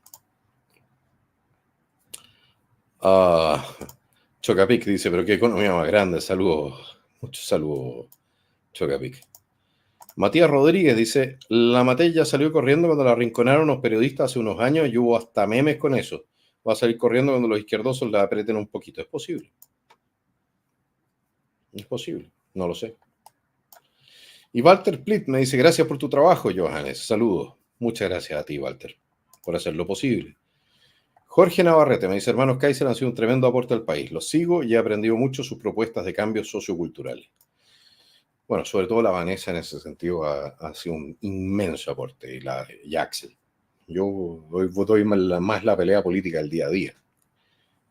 Chocapic dice, pero qué economía más grande. Saludos, muchos saludos, Chocapic. Matías Rodríguez dice, la Matei ya salió corriendo cuando la arrinconaron los periodistas hace unos años y hubo hasta memes con eso. Va a salir corriendo cuando los izquierdosos la aprieten un poquito. Es posible. Es posible, no lo sé. Y Walter Plitt me dice, gracias por tu trabajo, Johannes. Saludos. Muchas gracias a ti, Walter, por hacer lo posible. Jorge Navarrete me dice, hermanos Kaiser han sido un tremendo aporte al país. Los sigo y he aprendido mucho sus propuestas de cambios socioculturales. Bueno, sobre todo la Vanessa en ese sentido ha sido un inmenso aporte, y Axel. Yo doy más la pelea política del día a día,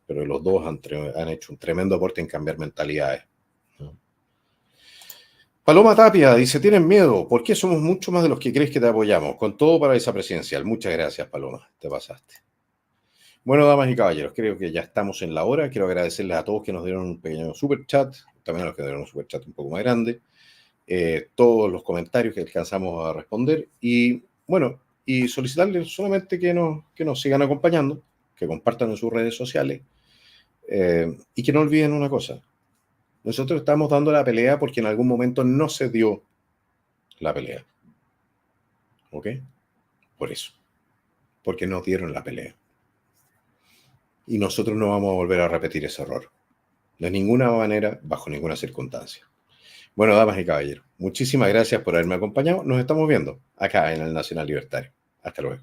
pero los dos han hecho un tremendo aporte en cambiar mentalidades. ¿No? Paloma Tapia dice, ¿tienen miedo? ¿Por qué somos mucho más de los que crees que te apoyamos? Con todo para esa presidencial. Muchas gracias, Paloma. Te pasaste. Bueno, damas y caballeros, creo que ya estamos en la hora. Quiero agradecerles a todos que nos dieron un pequeño super chat, también a los que dieron un super chat un poco más grande, todos los comentarios que alcanzamos a responder y bueno, y solicitarles solamente que nos sigan acompañando, que compartan en sus redes sociales y que no olviden una cosa. Nosotros estamos dando la pelea porque en algún momento no se dio la pelea. ¿Ok? Por eso. Porque no dieron la pelea. Y nosotros no vamos a volver a repetir ese error. De ninguna manera, bajo ninguna circunstancia. Bueno, damas y caballeros, muchísimas gracias por haberme acompañado. Nos estamos viendo acá en el Nacional Libertario. Hasta luego.